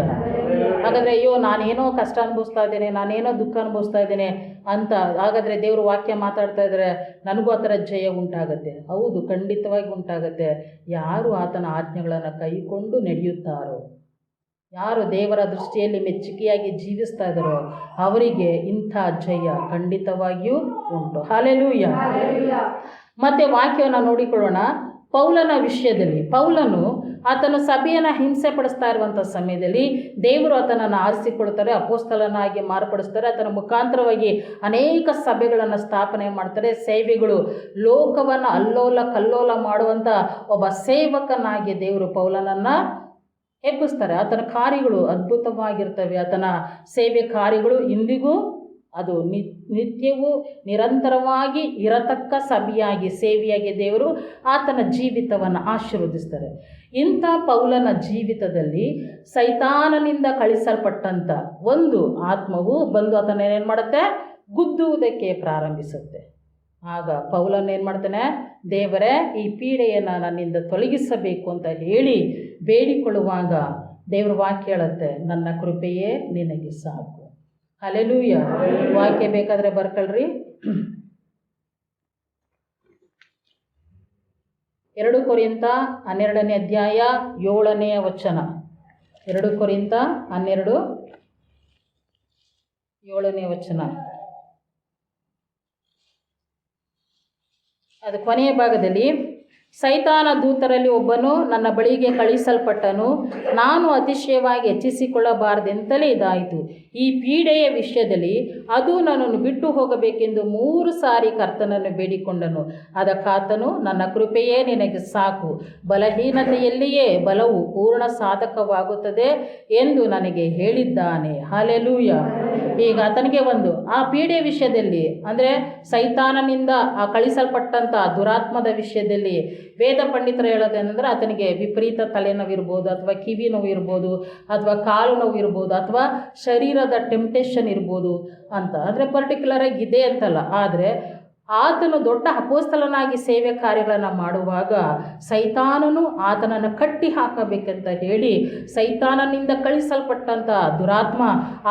ಹಾಗಾದರೆ ಅಯ್ಯೋ ನಾನೇನೋ ಕಷ್ಟ ಅನುಭವಿಸ್ತಾ ಇದ್ದೇನೆ, ನಾನೇನೋ ದುಃಖ ಅನುಭವಿಸ್ತಾ ಇದ್ದೇನೆ ಅಂತ ಹಾಗಾದರೆ ದೇವರು ವಾಕ್ಯ ಮಾತಾಡ್ತಾ ಇದ್ದಾರೆ, ನನಗೂ ಆ ಥರ ಜಯ ಉಂಟಾಗತ್ತೆ. ಹೌದು, ಖಂಡಿತವಾಗಿ ಉಂಟಾಗತ್ತೆ. ಯಾರು ಆತನ ಆಜ್ಞೆಗಳನ್ನು ಕೈಕೊಂಡು ನಡೆಯುತ್ತಾರೋ, ಯಾರು ದೇವರ ದೃಷ್ಟಿಯಲ್ಲಿ ಮೆಚ್ಚುಗೆಯಾಗಿ ಜೀವಿಸ್ತಾ ಇದ್ದಾರೋ ಅವರಿಗೆ ಇಂಥ ಜಯ ಖಂಡಿತವಾಗಿಯೂ ಉಂಟು. ಹಲ್ಲೆಲೂಯ. ಮತ್ತೆ ವಾಕ್ಯವನ್ನು ನೋಡಿಕೊಳ್ಳೋಣ. ಪೌಲನ ವಿಷಯದಲ್ಲಿ, ಪೌಲನು ಆತನು ಸಭೆಯನ್ನು ಹಿಂಸೆ ಪಡಿಸ್ತಾ ಇರುವಂಥ ಸಮಯದಲ್ಲಿ ದೇವರು ಆತನನ್ನು ಆರಿಸಿಕೊಳ್ತಾರೆ, ಅಪೊಸ್ತಲನಾಗಿ ಮಾರ್ಪಡಿಸ್ತಾರೆ. ಆತನ ಮುಖಾಂತರವಾಗಿ ಅನೇಕ ಸಭೆಗಳನ್ನು ಸ್ಥಾಪನೆ ಮಾಡ್ತಾರೆ. ಸೇವೆಗಳು ಲೋಕವನ್ನು ಅಲ್ಲೋಲ ಕಲ್ಲೋಲ ಮಾಡುವಂಥ ಒಬ್ಬ ಸೇವಕನಾಗಿ ದೇವರು ಪೌಲನನ್ನು ಎಬ್ಬಿಸ್ತಾರೆ. ಆತನ ಕಾರ್ಯಗಳು ಅದ್ಭುತವಾಗಿರ್ತವೆ. ಆತನ ಸೇವೆ ಕಾರ್ಯಗಳು ಇಂದಿಗೂ ಅದು ನಿತ್ಯವೂ ನಿರಂತರವಾಗಿ ಇರತಕ್ಕ ಸಭೆಯಾಗಿ, ಸೇವೆಯಾಗಿ ದೇವರು ಆತನ ಜೀವಿತವನ್ನು ಆಶೀರ್ವದಿಸ್ತಾರೆ. ಇಂಥ ಪೌಲನ ಜೀವಿತದಲ್ಲಿ ಸೈತಾನನಿಂದ ಕಳಿಸಲ್ಪಟ್ಟಂಥ ಒಂದು ಆತ್ಮವು ಬಂದು ಆತನ ಏನು ಮಾಡುತ್ತೆ? ಗುದ್ದುವುದಕ್ಕೆ ಪ್ರಾರಂಭಿಸುತ್ತೆ. ಆಗ ಪೌಲನ ಏನು ಮಾಡ್ತಾನೆ? ದೇವರೇ, ಈ ಪೀಡೆಯನ್ನು ನನ್ನಿಂದ ತೊಲಗಿಸಬೇಕು ಅಂತ ಹೇಳಿ ಬೇಡಿಕೊಳ್ಳುವಾಗ ದೇವ್ರ ವಾಕ್ಯ ಹೇಳುತ್ತೆ, ನನ್ನ ಕೃಪೆಯೇ ನಿನಗೆ ಸಾಕು. ಹಲ್ಲೆಲೂಯ. ವಾಕ್ಯ ಬೇಕಾದರೆ ಬರ್ಕೊಳ್ರಿ. 2 ಕೊರಿಂಥ 12ನೇ ಅಧ್ಯಾಯ 7ನೇ ವಚನ. 2 ಕೊರಿಂಥ 12 7ನೇ ವಚನ. ಅದು ಕೊನೆಯ ಭಾಗದಲ್ಲಿ, ಸೈತಾನ ದೂತರಲ್ಲಿ ಒಬ್ಬನು ನನ್ನ ಬಳಿಗೆ ಕಳುಹಿಸಲ್ಪಟ್ಟನು, ನಾನು ಅತಿಶಯವಾಗಿ ಹೆಚ್ಚಿಸಿಕೊಳ್ಳಬಾರದೆಂತಲೇ ಇದಾಯಿತು. ಈ ಪೀಡೆಯ ವಿಷಯದಲ್ಲಿ ಅದು ನನ್ನನ್ನು ಬಿಟ್ಟು ಹೋಗಬೇಕೆಂದು 3 ಸಾರಿ ಕರ್ತನನ್ನು ಬೇಡಿಕೊಂಡನು. ಅದಕ್ಕಾತನು, ನನ್ನ ಕೃಪೆಯೇ ನಿನಗೆ ಸಾಕು, ಬಲಹೀನತೆಯಲ್ಲಿಯೇ ಬಲವು ಪೂರ್ಣ ಸಾಧಕವಾಗುತ್ತದೆ ಎಂದು ನನಗೆ ಹೇಳಿದ್ದಾನೆ. ಹಲ್ಲೆಲೂಯ. ಈಗ ಆತನಿಗೆ ಆ ಪೀಡೆಯ ವಿಷಯದಲ್ಲಿ, ಅಂದರೆ ಸೈತಾನನಿಂದ ಕಳಿಸಲ್ಪಟ್ಟಂಥ ದುರಾತ್ಮದ ವಿಷಯದಲ್ಲಿ ವೇದ ಪಂಡಿತರು ಹೇಳೋದೇನೆಂದರೆ, ಆತನಿಗೆ ವಿಪರೀತ ತಲೆನೋವಿರ್ಬೋದು, ಅಥವಾ ಕಿವಿ ನೋವು ಇರ್ಬೋದು, ಅಥವಾ ಕಾಲು ನೋವು ಇರ್ಬೋದು, ಅಥವಾ ಶರೀರದ ಟೆಂಪ್ಟೇಷನ್ ಇರ್ಬೋದು ಅಂತ. ಅಂದರೆ ಪರ್ಟಿಕ್ಯುಲರಾಗಿ ಇದೆ ಅಂತಲ್ಲ, ಆದರೆ ಆತನು ದೊಡ್ಡ ಅಪೊಸ್ತಲನಾಗಿ ಸೇವೆ ಕಾರ್ಯಗಳನ್ನು ಮಾಡುವಾಗ ಸೈತಾನನು ಆತನನ್ನು ಕಟ್ಟಿ ಹಾಕಬೇಕಂತ ಹೇಳಿ ಸೈತಾನನಿಂದ ಕಳಿಸಲ್ಪಟ್ಟಂಥ ದುರಾತ್ಮ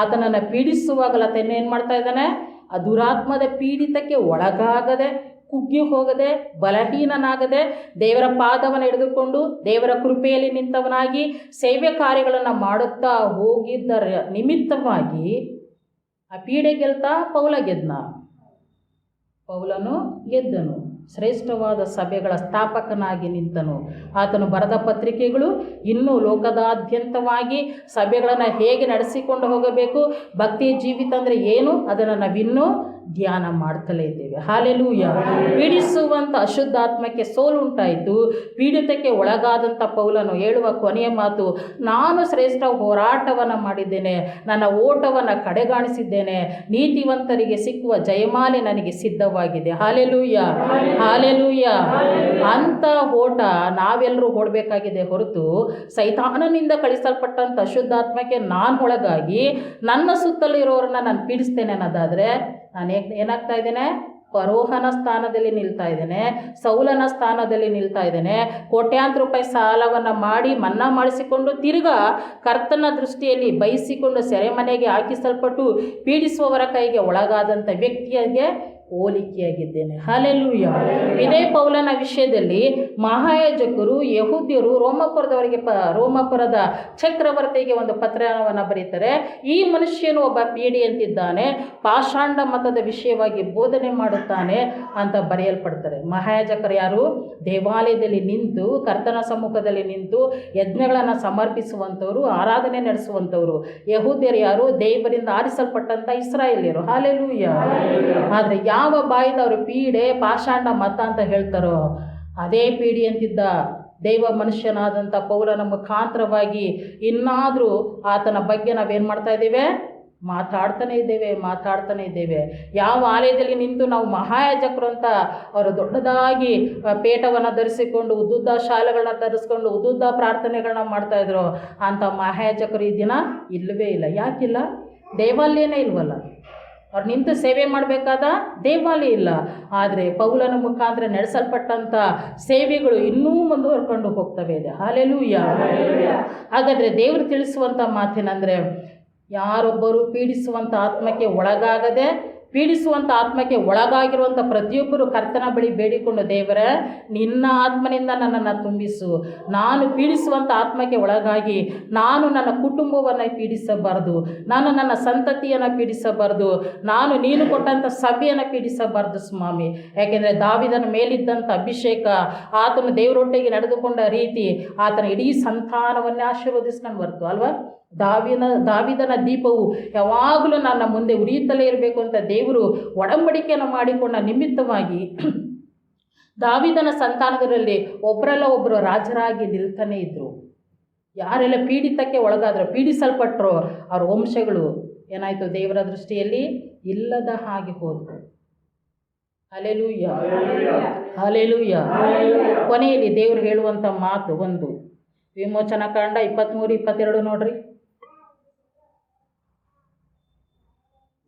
ಆತನನ್ನು ಪೀಡಿಸುವಾಗಲ ಆತನ ಏನು ಮಾಡ್ತಾ ಇದ್ದಾನೆ? ಆ ದುರಾತ್ಮದ ಪೀಡಿತಕ್ಕೆ ಒಳಗಾಗದೆ ಕುಗ್ಗಿ ಹೋಗದೆ, ಬಲಹೀನನಾಗದೆ, ದೇವರ ಪಾದವನ್ನು ಹಿಡಿದುಕೊಂಡು ದೇವರ ಕೃಪೆಯಲ್ಲಿ ನಿಂತವನಾಗಿ ಸೇವೆ ಕಾರ್ಯಗಳನ್ನು ಮಾಡುತ್ತಾ ಹೋಗಿದ್ದರ ನಿಮಿತ್ತವಾಗಿ ಆ ಪೀಡೆ ಗೆಲ್ತಾ ಪೌಲನು ಗೆದ್ದನು. ಶ್ರೇಷ್ಠವಾದ ಸಭೆಗಳ ಸ್ಥಾಪಕನಾಗಿ ನಿಂತನು. ಆತನು ಬರೆದ ಪತ್ರಿಕೆಗಳು ಇನ್ನೂ ಲೋಕದಾದ್ಯಂತವಾಗಿ ಸಭೆಗಳನ್ನು ಹೇಗೆ ನಡೆಸಿಕೊಂಡು ಹೋಗಬೇಕು, ಭಕ್ತಿಯ ಜೀವಿತ ಅಂದರೆ ಏನು, ಅದನ್ನು ನಾವಿನ್ನೂ ಧ್ಯಾನ ಮಾಡ್ತಲೇ ಇದ್ದೇವೆ. ಹಾಲೆಲೂಯ. ಪೀಡಿಸುವಂಥ ಅಶುದ್ಧಾತ್ಮಕ್ಕೆ ಸೋಲುಂಟಾಯಿತು. ಪೀಡಿತಕ್ಕೆ ಒಳಗಾದಂಥ ಪೌಲನು ಹೇಳುವ ಕೊನೆಯ ಮಾತು, ನಾನು ಶ್ರೇಷ್ಠ ಹೋರಾಟವನ್ನು ಮಾಡಿದ್ದೇನೆ, ನನ್ನ ಓಟವನ್ನು ಕಡೆಗಾಣಿಸಿದ್ದೇನೆ, ನೀತಿವಂತರಿಗೆ ಸಿಕ್ಕುವ ಜಯಮಾಲೆ ನನಗೆ ಸಿದ್ಧವಾಗಿದೆ. Hallelujah, hallelujah. ಅಂಥ ಓಟ ನಾವೆಲ್ಲರೂ ಓಡಬೇಕಾಗಿದೆ ಹೊರತು ಸೈತಾನನಿಂದ ಕಳಿಸಲ್ಪಟ್ಟಂಥ ಅಶುದ್ಧಾತ್ಮಕ್ಕೆ ನಾನು ಒಳಗಾಗಿ ನನ್ನ ಸುತ್ತಲಿರೋರನ್ನ ನಾನು ಪೀಡಿಸ್ತೇನೆ ಅನ್ನೋದಾದರೆ ನಾನು ಏನಾಗ್ತಾ ಇದ್ದೇನೆ? ಫರೋಹನ ಸ್ಥಾನದಲ್ಲಿ ನಿಲ್ತಾ ಇದ್ದೇನೆ, ಸೌಲನ ಸ್ಥಾನದಲ್ಲಿ ನಿಲ್ತಾ ಇದ್ದೇನೆ. ಕೋಟ್ಯಾಂತರ ರೂಪಾಯಿ ಸಾಲವನ್ನು ಮಾಡಿ ಮನ್ನಾ ಮಾಡಿಸಿಕೊಂಡು ತಿರ್ಗಾ ಕರ್ತನ ದೃಷ್ಟಿಯಲ್ಲಿ ಬಯಸಿಕೊಂಡು ಸೆರೆಮನೆಗೆ ಹಾಕಿಸಲ್ಪಟ್ಟು ಪೀಡಿಸುವವರ ಕೈಗೆ ಒಳಗಾದಂಥ ವ್ಯಕ್ತಿಯಾಗೆ ಹೋಲಿಕೆಯಾಗಿದ್ದೇನೆ. ಹಾಲೆಲೂಯ. ಇದೇ ಪೌಲನ ವಿಷಯದಲ್ಲಿ ಮಹಾಯಾಜಕರು ಯಹೂದ್ಯರು ರೋಮಾಪುರದ ಚಕ್ರವರ್ತಿಗೆ ಒಂದು ಪತ್ರವನ್ನು ಬರೀತಾರೆ. ಈ ಮನುಷ್ಯನು ಒಬ್ಬ ಪೀಡಿಯಂತಿದ್ದಾನೆ, ಪಾಷಾಂಡ ಮತದ ವಿಷಯವಾಗಿ ಬೋಧನೆ ಮಾಡುತ್ತಾನೆ ಅಂತ ಬರೆಯಲ್ಪಡ್ತಾರೆ. ಮಹಾಯಾಜಕರು ಯಾರು? ದೇವಾಲಯದಲ್ಲಿ ನಿಂತು ಕರ್ತನ ಸಮ್ಮುಖದಲ್ಲಿ ನಿಂತು ಯಜ್ಞಗಳನ್ನು ಸಮರ್ಪಿಸುವಂಥವರು, ಆರಾಧನೆ ನಡೆಸುವಂಥವರು. ಯಹೂದ್ಯರು ಯಾರು? ದೇವರಿಂದ ಆರಿಸಲ್ಪಟ್ಟಂಥ ಇಸ್ರಾಯೇಲ್ಯರು. ಹಾಲೆಲೂಯ. ಆದರೆ ಯಾವ ಬಾಯಿಂದ ಅವರು ಪೀಡೆ ಪಾಷಾಂಡ ಮತ ಅಂತ ಹೇಳ್ತಾರೋ ಅದೇ ಪೀಡಿ ಅಂತಿದ್ದ ದೈವ ಮನುಷ್ಯನಾದಂಥ ಪೌಲನ ಮುಖಾಂತರವಾಗಿ ಇನ್ನಾದರೂ ಆತನ ಬಗ್ಗೆ ನಾವೇನು ಮಾಡ್ತಾ ಇದ್ದೇವೆ? ಮಾತಾಡ್ತಾನೆ ಇದ್ದೇವೆ. ಯಾವ ಆಲಯದಲ್ಲಿ ನಿಂತು ನಾವು ಮಹಾಯಾಜಕರು ಅಂತ ಅವರು ದೊಡ್ಡದಾಗಿ ಪೇಟವನ್ನು ಧರಿಸಿಕೊಂಡು ಉದ್ದುದ್ದ ಶಾಲೆಗಳನ್ನ ಧರಿಸ್ಕೊಂಡು ಉದ್ದುದ್ದ ಪ್ರಾರ್ಥನೆಗಳನ್ನ ಮಾಡ್ತಾಯಿದ್ರು, ಅಂಥ ಮಹಾಯಾಜಕರು ಈ ದಿನ ಇಲ್ಲವೇ ಇಲ್ಲ. ಯಾಕಿಲ್ಲ? ದೇವಾಲಯನೇ ಇಲ್ವಲ್ಲ. ಅವ್ರು ನಿಂತು ಸೇವೆ ಮಾಡಬೇಕಾದ ದೇವಾಲಯ ಇಲ್ಲ. ಆದರೆ ಪೌಲನ ಮುಖಾಂತರ ನಡೆಸಲ್ಪಟ್ಟಂಥ ಸೇವೆಗಳು ಇನ್ನೂ ಮುಂದುವರ್ಕೊಂಡು ಹೋಗ್ತವೆ ಇದೆ. ಹಾಲೆಲೂಯ. ಹಾಗಾದರೆ ದೇವರು ತಿಳಿಸುವಂಥ ಮಾತೇನೆಂದರೆ, ಯಾರೊಬ್ಬರು ಪೀಡಿಸುವಂಥ ಆತ್ಮಕ್ಕೆ ಒಳಗಾಗದೆ, ಪೀಡಿಸುವಂಥ ಆತ್ಮಕ್ಕೆ ಒಳಗಾಗಿರುವಂಥ ಪ್ರತಿಯೊಬ್ಬರು ಕರ್ತನ ಬಳಿ ಬೇಡಿಕೊಂಡು, ದೇವರೇ ನಿನ್ನ ಆತ್ಮನಿಂದ ನನ್ನನ್ನು ತುಂಬಿಸು. ನಾನು ಪೀಡಿಸುವಂಥ ಆತ್ಮಕ್ಕೆ ಒಳಗಾಗಿ ನಾನು ನನ್ನ ಕುಟುಂಬವನ್ನು ಪೀಡಿಸಬಾರ್ದು, ನಾನು ನನ್ನ ಸಂತತಿಯನ್ನು ಪೀಡಿಸಬಾರ್ದು, ನಾನು ನೀನು ಕೊಟ್ಟಂಥ ಸಭೆಯನ್ನು ಪೀಡಿಸಬಾರ್ದು ಸ್ವಾಮಿ. ಯಾಕೆಂದರೆ ದಾವಿದನ ಮೇಲಿದ್ದಂಥ ಅಭಿಷೇಕ, ಆತನು ದೇವರೊಟ್ಟಿಗೆ ನಡೆದುಕೊಂಡ ರೀತಿ ಆತನ ಇಡೀ ಸಂತಾನವನ್ನೇ ಆಶೀರ್ವದಿಸ್ಕೊಂಡು ಬರ್ತು ಅಲ್ವಾ? ದಾವಿದನ ದೀಪವು ಯಾವಾಗಲೂ ನನ್ನ ಮುಂದೆ ಉರಿಯುತ್ತಲೇ ಇರಬೇಕು ಅಂತ ದೇವರು ಒಡಂಬಡಿಕೆಯನ್ನು ಮಾಡಿಕೊಂಡ ನಿಮಿತ್ತವಾಗಿ ದಾವಿದನ ಸಂತಾನದಲ್ಲಿ ಒಬ್ಬರಲ್ಲ ಒಬ್ಬರು ರಾಜರಾಗಿ ನಿಲ್ತಾನೆ ಇದ್ದರು. ಯಾರೆಲ್ಲ ಪೀಡಿತಕ್ಕೆ ಒಳಗಾದ್ರು, ಪೀಡಿಸಲ್ಪಟ್ಟರು, ಅವ್ರ ವಂಶಗಳು ಏನಾಯಿತು? ದೇವರ ದೃಷ್ಟಿಯಲ್ಲಿ ಇಲ್ಲದ ಹಾಗೆ ಹೋದರು. Hallelujah, hallelujah. ಕೊನೆಯಲ್ಲಿ ದೇವರು ಹೇಳುವಂಥ ಮಾತು ಒಂದು, ವಿಮೋಚನಾ ಕಾಂಡ 23-22 ನೋಡ್ರಿ.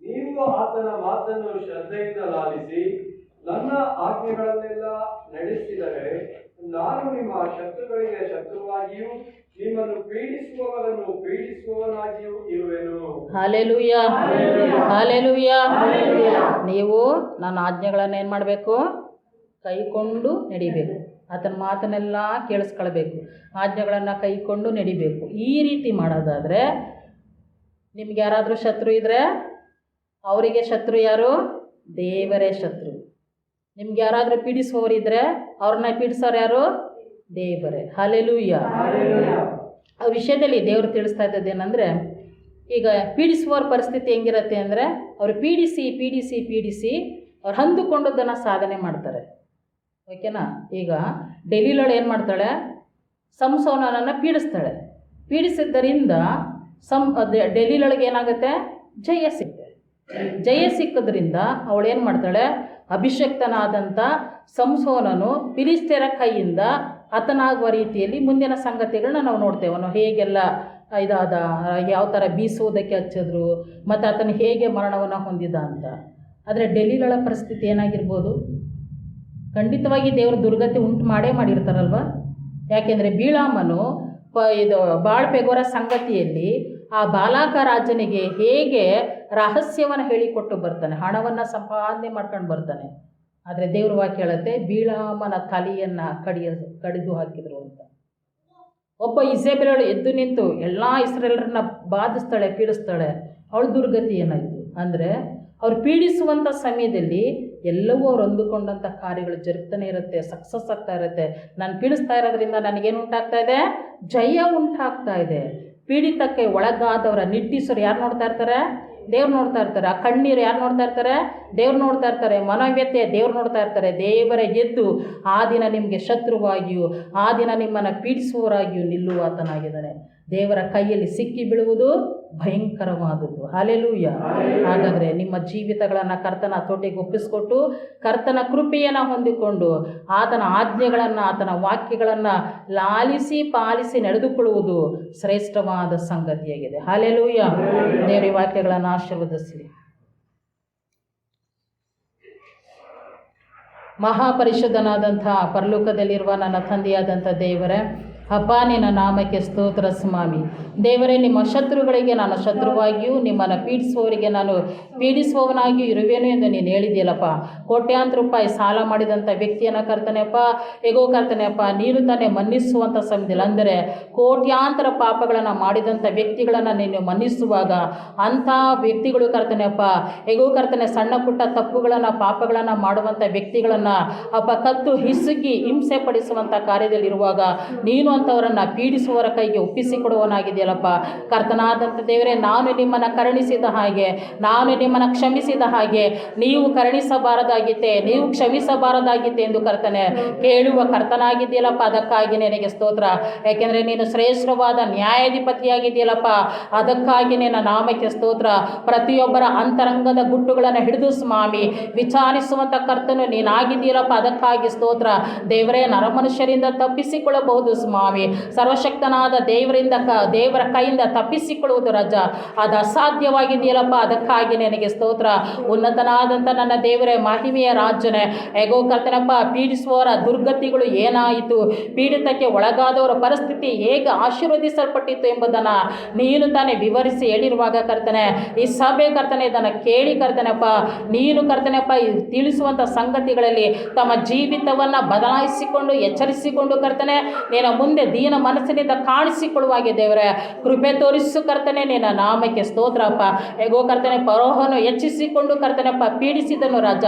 ನೀವು ಆತನ ಮಾತನ್ನು ಶ್ರದ್ಧೆಯಿಂದ ಲಾಲಿಸಿ ನನ್ನ ಆಜ್ಞೆಗಳನ್ನೆಲ್ಲ ನಡೆಸಿದರೆ ನಾನು ನಿಮ್ಮ ಶತ್ರುಗಳಿಗೆ ಶತ್ರುವಾಗಿಯೂ ನಿಮ್ಮನ್ನು ಪೀಡಿಸುವವರನ್ನು ಪೀಡಿಸುವವನಾಗಿಯೂ ಇರುವೆನು. Hallelujah, hallelujah. ನೀವು ನನ್ನ ಆಜ್ಞೆಗಳನ್ನು ಏನು ಮಾಡಬೇಕು? ಕೈಕೊಂಡು ನಡಿಬೇಕು. ಆತನ ಮಾತನ್ನೆಲ್ಲ ಕೇಳಿಸ್ಕೊಳ್ಬೇಕು, ಆಜ್ಞೆಗಳನ್ನು ಕೈಕೊಂಡು ನಡಿಬೇಕು. ಈ ರೀತಿ ಮಾಡೋದಾದರೆ ನಿಮ್ಗೆ ಯಾರಾದರೂ ಶತ್ರು ಇದ್ದರೆ ಅವರಿಗೆ ಶತ್ರು ಯಾರು? ದೇವರೇ ಶತ್ರು. ನಿಮ್ಗೆ ಯಾರಾದರೂ ಪೀಡಿಸುವವರಿದ್ದರೆ ಅವ್ರನ್ನ ಪೀಡಿಸೋರು ಯಾರು? ದೇವರೇ. ಹಲ್ಲೆಲೂಯ. ಆ ವಿಷಯದಲ್ಲಿ ದೇವರು ತಿಳಿಸ್ತಾ ಇದ್ದದ್ದೇನೆಂದರೆ, ಈಗ ಪೀಡಿಸುವವ್ರ ಪರಿಸ್ಥಿತಿ ಹೆಂಗಿರುತ್ತೆ ಅಂದರೆ, ಅವರು ಪೀಡಿಸಿ ಅವ್ರು ಅಂದುಕೊಂಡದ್ದನ್ನು ಸಾಧನೆ ಮಾಡ್ತಾರೆ. ಓಕೆನಾ? ಈಗ ಡೆಲಿಲಳು ಏನು ಮಾಡ್ತಾಳೆ? ಸಂಸೋನನನ್ನು ಪೀಡಿಸ್ತಾಳೆ. ಪೀಡಿಸಿದ್ದರಿಂದ ಡೆಲಿಲಳಿಗೆ ಏನಾಗುತ್ತೆ? ಜಯ ಸಿಕ್ಕೋದ್ರಿಂದ ಅವಳೇನು ಮಾಡ್ತಾಳೆ? ಅಭಿಷಕ್ತನಾದಂಥ ಸಂಸೋನನು ಫಿಲಿಸ್ತ್ಯರ ಕೈಯಿಂದ ಹತನಾಗುವ ರೀತಿಯಲ್ಲಿ ಮುಂದಿನ ಸಂಗತಿಗಳನ್ನ ನಾವು ನೋಡ್ತೇವೆ. ಅವನು ಹೇಗೆಲ್ಲ ಇದಾದ, ಯಾವ ಥರ ಬೀಸುವುದಕ್ಕೆ ಹಚ್ಚಿದ್ರು, ಮತ್ತು ಆತನು ಹೇಗೆ ಮರಣವನ್ನು ಹೊಂದಿದ ಅಂತ. ಆದರೆ ಡೆಲಿಲಳ ಪರಿಸ್ಥಿತಿ ಏನಾಗಿರ್ಬೋದು? ಖಂಡಿತವಾಗಿ ದೇವರು ದುರ್ಗತಿ ಉಂಟು ಮಾಡಿರ್ತಾರಲ್ವ. ಯಾಕೆಂದರೆ ಬೀಳಾಮನು ಬಾಳ್ಪೆಗೋರ ಸಂಗತಿಯಲ್ಲಿ ಆ ಬಾಲಾಕ ರಾಜನಿಗೆ ಹೇಗೆ ರಹಸ್ಯವನ್ನು ಹೇಳಿಕೊಟ್ಟು ಬರ್ತಾನೆ, ಹಣವನ್ನು ಸಂಪಾದನೆ ಮಾಡ್ಕೊಂಡು ಬರ್ತಾನೆ. ಆದರೆ ದೇವ್ರ ವಾಕ್ಯ ಹೇಳುತ್ತೆ ಬೀಳಾಮನ ತಲೆಯನ್ನು ಕಡಿದು ಹಾಕಿದರು ಅಂತ. ಒಬ್ಬ ಇಸೇಬೆಲಳು ಎದ್ದು ನಿಂತು ಎಲ್ಲ ಇಸ್ರೇಲರನ್ನ ಬಾಧಿಸ್ತಾಳೆ, ಪೀಡಿಸ್ತಾಳೆ. ಅವಳ ದುರ್ಗತಿ ಏನಾಯಿತು ಅಂದರೆ, ಅವ್ರು ಪೀಡಿಸುವಂಥ ಸಮಯದಲ್ಲಿ ಎಲ್ಲವೂ ಅವ್ರು ಅಂದುಕೊಂಡಂಥ ಕಾರ್ಯಗಳು ಜರುಗ್ತಾನೆ ಇರುತ್ತೆ, ಸಕ್ಸಸ್ ಆಗ್ತಾ ಇರುತ್ತೆ. ನಾನು ಪೀಡಿಸ್ತಾ ಇರೋದ್ರಿಂದ ನನಗೇನು ಉಂಟಾಗ್ತಾ ಇದೆ? ಜಯ ಉಂಟಾಗ್ತಾ ಇದೆ. ಪೀಡಿತಕ್ಕೆ ಒಳಗಾದವರ ನಿಟ್ಟೀಸರು ಯಾರು ನೋಡ್ತಾ ಇರ್ತಾರೆ? ದೇವ್ರು ನೋಡ್ತಾ ಇರ್ತಾರೆ. ಆ ಕಣ್ಣೀರು ಯಾರು ನೋಡ್ತಾ ಇರ್ತಾರೆ? ದೇವ್ರು ನೋಡ್ತಾ ಇರ್ತಾರೆ. ಮನೋವ್ಯತ್ಯೆ ದೇವ್ರು ನೋಡ್ತಾ ಇರ್ತಾರೆ. ದೇವರ ಎದ್ದು ಆ ದಿನ ನಿಮಗೆ ಶತ್ರುವಾಗಿಯೂ ಆ ದಿನ ನಿಮ್ಮನ್ನು ಪೀಡಿಸುವವರಾಗಿಯೂ ನಿಲ್ಲುವಾತನಾಗಿದ್ದಾನೆ. ದೇವರ ಕೈಯಲ್ಲಿ ಸಿಕ್ಕಿ ಬೀಳುವುದು ಭಯಂಕರವಾದದ್ದು. ಹಲ್ಲೆಲೂಯಾ. ಹಾಗಾದರೆ ನಿಮ್ಮ ಜೀವಿತಗಳನ್ನು ಕರ್ತನ ತೋಟಿಗೆ ಒಪ್ಪಿಸಿಕೊಟ್ಟು ಕರ್ತನ ಕೃಪೆಯನ್ನು ಹೊಂದಿಕೊಂಡು ಆತನ ಆಜ್ಞೆಗಳನ್ನು, ಆತನ ವಾಕ್ಯಗಳನ್ನು ಲಾಲಿಸಿ ಪಾಲಿಸಿ ನಡೆದುಕೊಳ್ಳುವುದು ಶ್ರೇಷ್ಠವಾದ ಸಂಗತಿಯಾಗಿದೆ. ಹಲ್ಲೆಲೂಯಾ. ದೇವರ ವಾಕ್ಯಗಳನ್ನು ಆಶೀರ್ವದಿಸಲಿ. ಮಹಾಪರಿಶುದ್ಧನಾದಂಥ ಪರಲೋಕದಲ್ಲಿರುವ ನನ್ನ ತಂದೆಯಾದಂಥ ದೇವರೇ, ಅಪ್ಪ ನಿನ್ನ ನಾಮಕ್ಕೆ ಸ್ತೋತ್ರ ಸ್ವಾಮಿ. ದೇವರೇ, ನಿಮ್ಮ ಶತ್ರುಗಳಿಗೆ ನಾನು ಶತ್ರುವಾಗಿಯೂ ನಿಮ್ಮನ್ನು ಪೀಡಿಸುವವರಿಗೆ ನಾನು ಪೀಡಿಸುವವನಾಗಿಯೂ ಇರುವೆನು ಎಂದು ನೀನು ಹೇಳಿದೆಯಲ್ಲಪ್ಪ. ಕೋಟ್ಯಾಂತರ ರೂಪಾಯಿ ಸಾಲ ಮಾಡಿದಂಥ ವ್ಯಕ್ತಿಯನ್ನು ಕರ್ತನೆಯಪ್ಪ, ಹೇಗೋ ಕರ್ತನೆಯಪ್ಪ, ನೀನು ತಾನೇ ಮನ್ನಿಸುವಂಥ ಸಮಯದಲ್ಲಿ, ಅಂದರೆ ಕೋಟ್ಯಾಂತರ ಪಾಪಗಳನ್ನು ಮಾಡಿದಂಥ ವ್ಯಕ್ತಿಗಳನ್ನು ನೀನು ಮನ್ನಿಸುವಾಗ ಅಂಥ ವ್ಯಕ್ತಿಗಳು ಕರ್ತನೆಯಪ್ಪ, ಹೇಗೋ ಕರ್ತನೆ ಸಣ್ಣ ಪುಟ್ಟ ತಪ್ಪುಗಳನ್ನು ಪಾಪಗಳನ್ನು ಮಾಡುವಂಥ ವ್ಯಕ್ತಿಗಳನ್ನು ಅಪ್ಪ ಕತ್ತು ಹಿಸುಕಿ ಹಿಂಸೆ ಪಡಿಸುವಂಥ ಕಾರ್ಯದಲ್ಲಿರುವಾಗ ನೀನು ಅಂಥವರನ್ನು ಪೀಡಿಸುವವರ ಕೈಗೆ ಒಪ್ಪಿಸಿಕೊಡುವನಾಗಿದೆಯಲ್ಲಪ್ಪ. ಕರ್ತನಾದಂಥ ದೇವರೇ, ನಾನು ನಿಮ್ಮನ್ನು ಕರುಣಿಸಿದ ಹಾಗೆ, ನಾನು ನಿಮ್ಮನ್ನು ಕ್ಷಮಿಸಿದ ಹಾಗೆ ನೀವು ಕರುಣಿಸಬಾರದಾಗಿತ್ತೆ, ನೀವು ಕ್ಷಮಿಸಬಾರದಾಗಿತ್ತೆ ಎಂದು ಕರ್ತನೆ ಕೇಳುವ ಕರ್ತನಾಗಿದೆಯಲ್ಲಪ್ಪ. ಅದಕ್ಕಾಗಿ ನಿನಗೆ ಸ್ತೋತ್ರ. ಯಾಕೆಂದರೆ ನೀನು ಶ್ರೇಷ್ಠವಾದ ನ್ಯಾಯಾಧಿಪತಿಯಾಗಿದೆಯಲ್ಲಪ್ಪ. ಅದಕ್ಕಾಗಿ ನಿನ್ನ ನಾಮಕ್ಕೆ ಸ್ತೋತ್ರ. ಪ್ರತಿಯೊಬ್ಬರ ಅಂತರಂಗದ ಗುಟ್ಟುಗಳನ್ನು ಹಿಡಿದು ಸ್ವಾಮಿ ವಿಚಾರಿಸುವಂಥ ಕರ್ತನು ನೀನಾಗಿದೆಯಲ್ಲಪ್ಪ. ಅದಕ್ಕಾಗಿ ಸ್ತೋತ್ರ ದೇವರೇ. ನರಮನುಷ್ಯರಿಂದ ತಪ್ಪಿಸಿಕೊಳ್ಳಬಹುದು ಸ್ವಾಮಿ, ಸರ್ವಶಕ್ತನಾದ ದೇವರ ಕೈಯಿಂದ ತಪ್ಪಿಸಿಕೊಳ್ಳುವುದು ರಜ ಅದು ಅಸಾಧ್ಯವಾಗಿದೆಯಲ್ಲಪ್ಪ. ಅದಕ್ಕಾಗಿ ನನಗೆ ಸ್ತೋತ್ರ. ಉನ್ನತನಾದಂಥ ನನ್ನ ದೇವರೇ, ಮಹಿಮೆಯ ರಾಜನೇ, ಹೇಗೋ ಕರ್ತನಪ್ಪ, ಪೀಡಿಸುವವರ ದುರ್ಗತಿಗಳು ಏನಾಯಿತು, ಪೀಡಿತಕ್ಕೆ ಒಳಗಾದವರ ಪರಿಸ್ಥಿತಿ ಹೇಗೆ ಆಶೀರ್ವದಿಸಲ್ಪಟ್ಟಿತ್ತು ಎಂಬುದನ್ನು ನೀನು ತಾನೇ ವಿವರಿಸಿ ಹೇಳಿರುವಾಗ ಕರ್ತನೆ, ಈ ಸಭೆ ಕರ್ತನೆ ಇದನ್ನು ಕೇಳಿ ಕರ್ತನಪ್ಪ, ನೀನು ಕರ್ತನಪ್ಪ ತಿಳಿಸುವಂಥ ಸಂಗತಿಗಳಲ್ಲಿ ತಮ್ಮ ಜೀವಿತವನ್ನು ಬದಲಾಯಿಸಿಕೊಂಡು ಎಚ್ಚರಿಸಿಕೊಂಡು ಕರ್ತನೆ ನಿನ್ನ ಮುಂದೆ ದೀನ ಮನಸ್ಸಿನಿಂದ ಕಾಣಿಸಿಕೊಳ್ಳುವಾಗೆ ದೇವರೇ ಕೃಪೆ ತೋರಿಸು ಕರ್ತನೆ. ನಿನ್ನ ನಾಮಕ್ಕೆ ಸ್ತೋತ್ರಪ್ಪ. ಹೇಗೋ ಕರ್ತನೆ, ಫರೋಹನು ಹೆಚ್ಚಿಸಿಕೊಂಡು ಕರ್ತನಪ್ಪ ಪೀಡಿಸಿದನು ರಾಜ,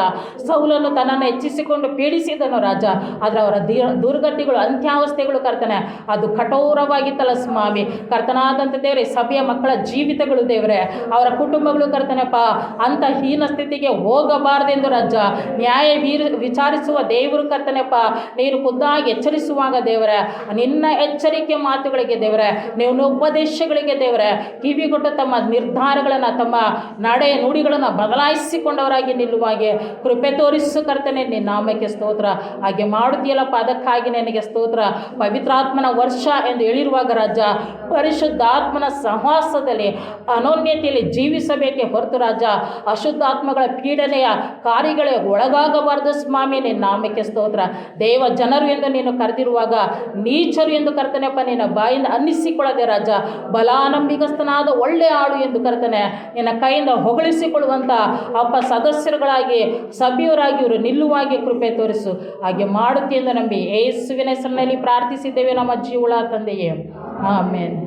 ಸೌಲನು ತನ್ನನ್ನು ಹೆಚ್ಚಿಸಿಕೊಂಡು ಪೀಡಿಸಿದನು ರಾಜ. ಆದರೆ ಅವರ ದುರ್ಗತಿಗಳು ಅಂತ್ಯಾವಸ್ಥೆಗಳು ಕರ್ತನೆ ಅದು ಕಠೋರವಾಗಿತ್ತಲ್ಲ ಸ್ವಾಮಿ. ಕರ್ತನಾದಂಥ ದೇವರೇ, ಸಭೆಯ ಮಕ್ಕಳ ಜೀವಿತಗಳು ದೇವರೇ, ಅವರ ಕುಟುಂಬಗಳು ಕರ್ತನೆಪ್ಪ ಅಂಥ ಹೀನ ಸ್ಥಿತಿಗೆ ಹೋಗಬಾರದೆಂದು ರಾಜ ನ್ಯಾಯ ವಿಚಾರಿಸುವ ದೇವರು ಕರ್ತನೆಪ್ಪ ನೀನು ಖುದ್ದಾಗಿ ಎಚ್ಚರಿಸುವಾಗ ದೇವರೇ, ನಿನ್ನ ಎಚ್ಚರಿಕೆ ಮಾತುಗಳಿಗೆ ದೇವರೇ, ನೀವು ಉಪದೇಶಗಳಿಗೆ ದೇವರೇ ಕಿವಿಗೊಟ್ಟು ತಮ್ಮ ನಿರ್ಧಾರಗಳನ್ನು, ತಮ್ಮ ನಡೆ ನುಡಿಗಳನ್ನು ಬದಲಾಯಿಸಿಕೊಂಡವರಾಗಿ ನಿಲ್ಲುವಾಗೆ ಕೃಪೆ ತೋರಿಸು ಕರ್ತನೆ. ನಿನ್ನ ನಾಮಕ್ಕೆ ಸ್ತೋತ್ರ. ಹಾಗೆ ಮಾಡುತ್ತೀಯಲ್ಲಪ್ಪ. ಅದಕ್ಕಾಗಿ ನನಗೆ ಸ್ತೋತ್ರ. ಪವಿತ್ರಾತ್ಮನ ವರ್ಷ ಎಂದು ಹೇಳಿರುವಾಗ ರಾಜ, ಪರಿಶುದ್ಧಾತ್ಮನ ಸಹವಾಸದಲ್ಲಿ ಅನೋನ್ಯತೆಯಲ್ಲಿ ಜೀವಿಸಬೇಕೆ ಹೊರತು ರಾಜ ಅಶುದ್ಧಾತ್ಮಗಳ ಪೀಡನೆಯ ಕಾರ್ಯಗಳೇ ಒಳಗಾಗಬಾರದು ಸ್ವಾಮಿ. ನಿನ್ನ ನಾಮಕ್ಕೆ ಸ್ತೋತ್ರ. ದೇವ ಜನರು ಎಂದು ನೀನು ಕರೆದಿರುವಾಗ ನೀಚರು ಎಂದು ಕರ್ತನೆಪ್ಪ ನಿನ್ನ ಬಾಯಿಂದ ಅನ್ನಿಸಿಕೊಳ್ಳದೆ ರಾಜ, ಬಲಾನಂಬಿಗಸ್ತನಾದ ಒಳ್ಳೆ ಆಡು ಎಂದು ಕರ್ತನೆ ನಿನ್ನ ಕೈಯಿಂದ ಹೊಗಳಿಸಿಕೊಳ್ಳುವಂಥ ಅಪ್ಪ ಸದಸ್ಯರುಗಳಾಗಿ ಸಭೆಯವರಾಗಿ ಇವರು ನಿಲ್ಲುವಾಗಿ ಕೃಪೆ ತೋರಿಸು. ಹಾಗೆ ಮಾಡುತ್ತಿ ಎಂದು ನಂಬಿ ಯೇಸುವಿನ ಹೆಸರಿನಲ್ಲಿ ಪ್ರಾರ್ಥಿಸಿದ್ದೇವೆ ನಮ್ಮ ಜೀವಳ ತಂದೆಯೇ. ಆಮೇನ್.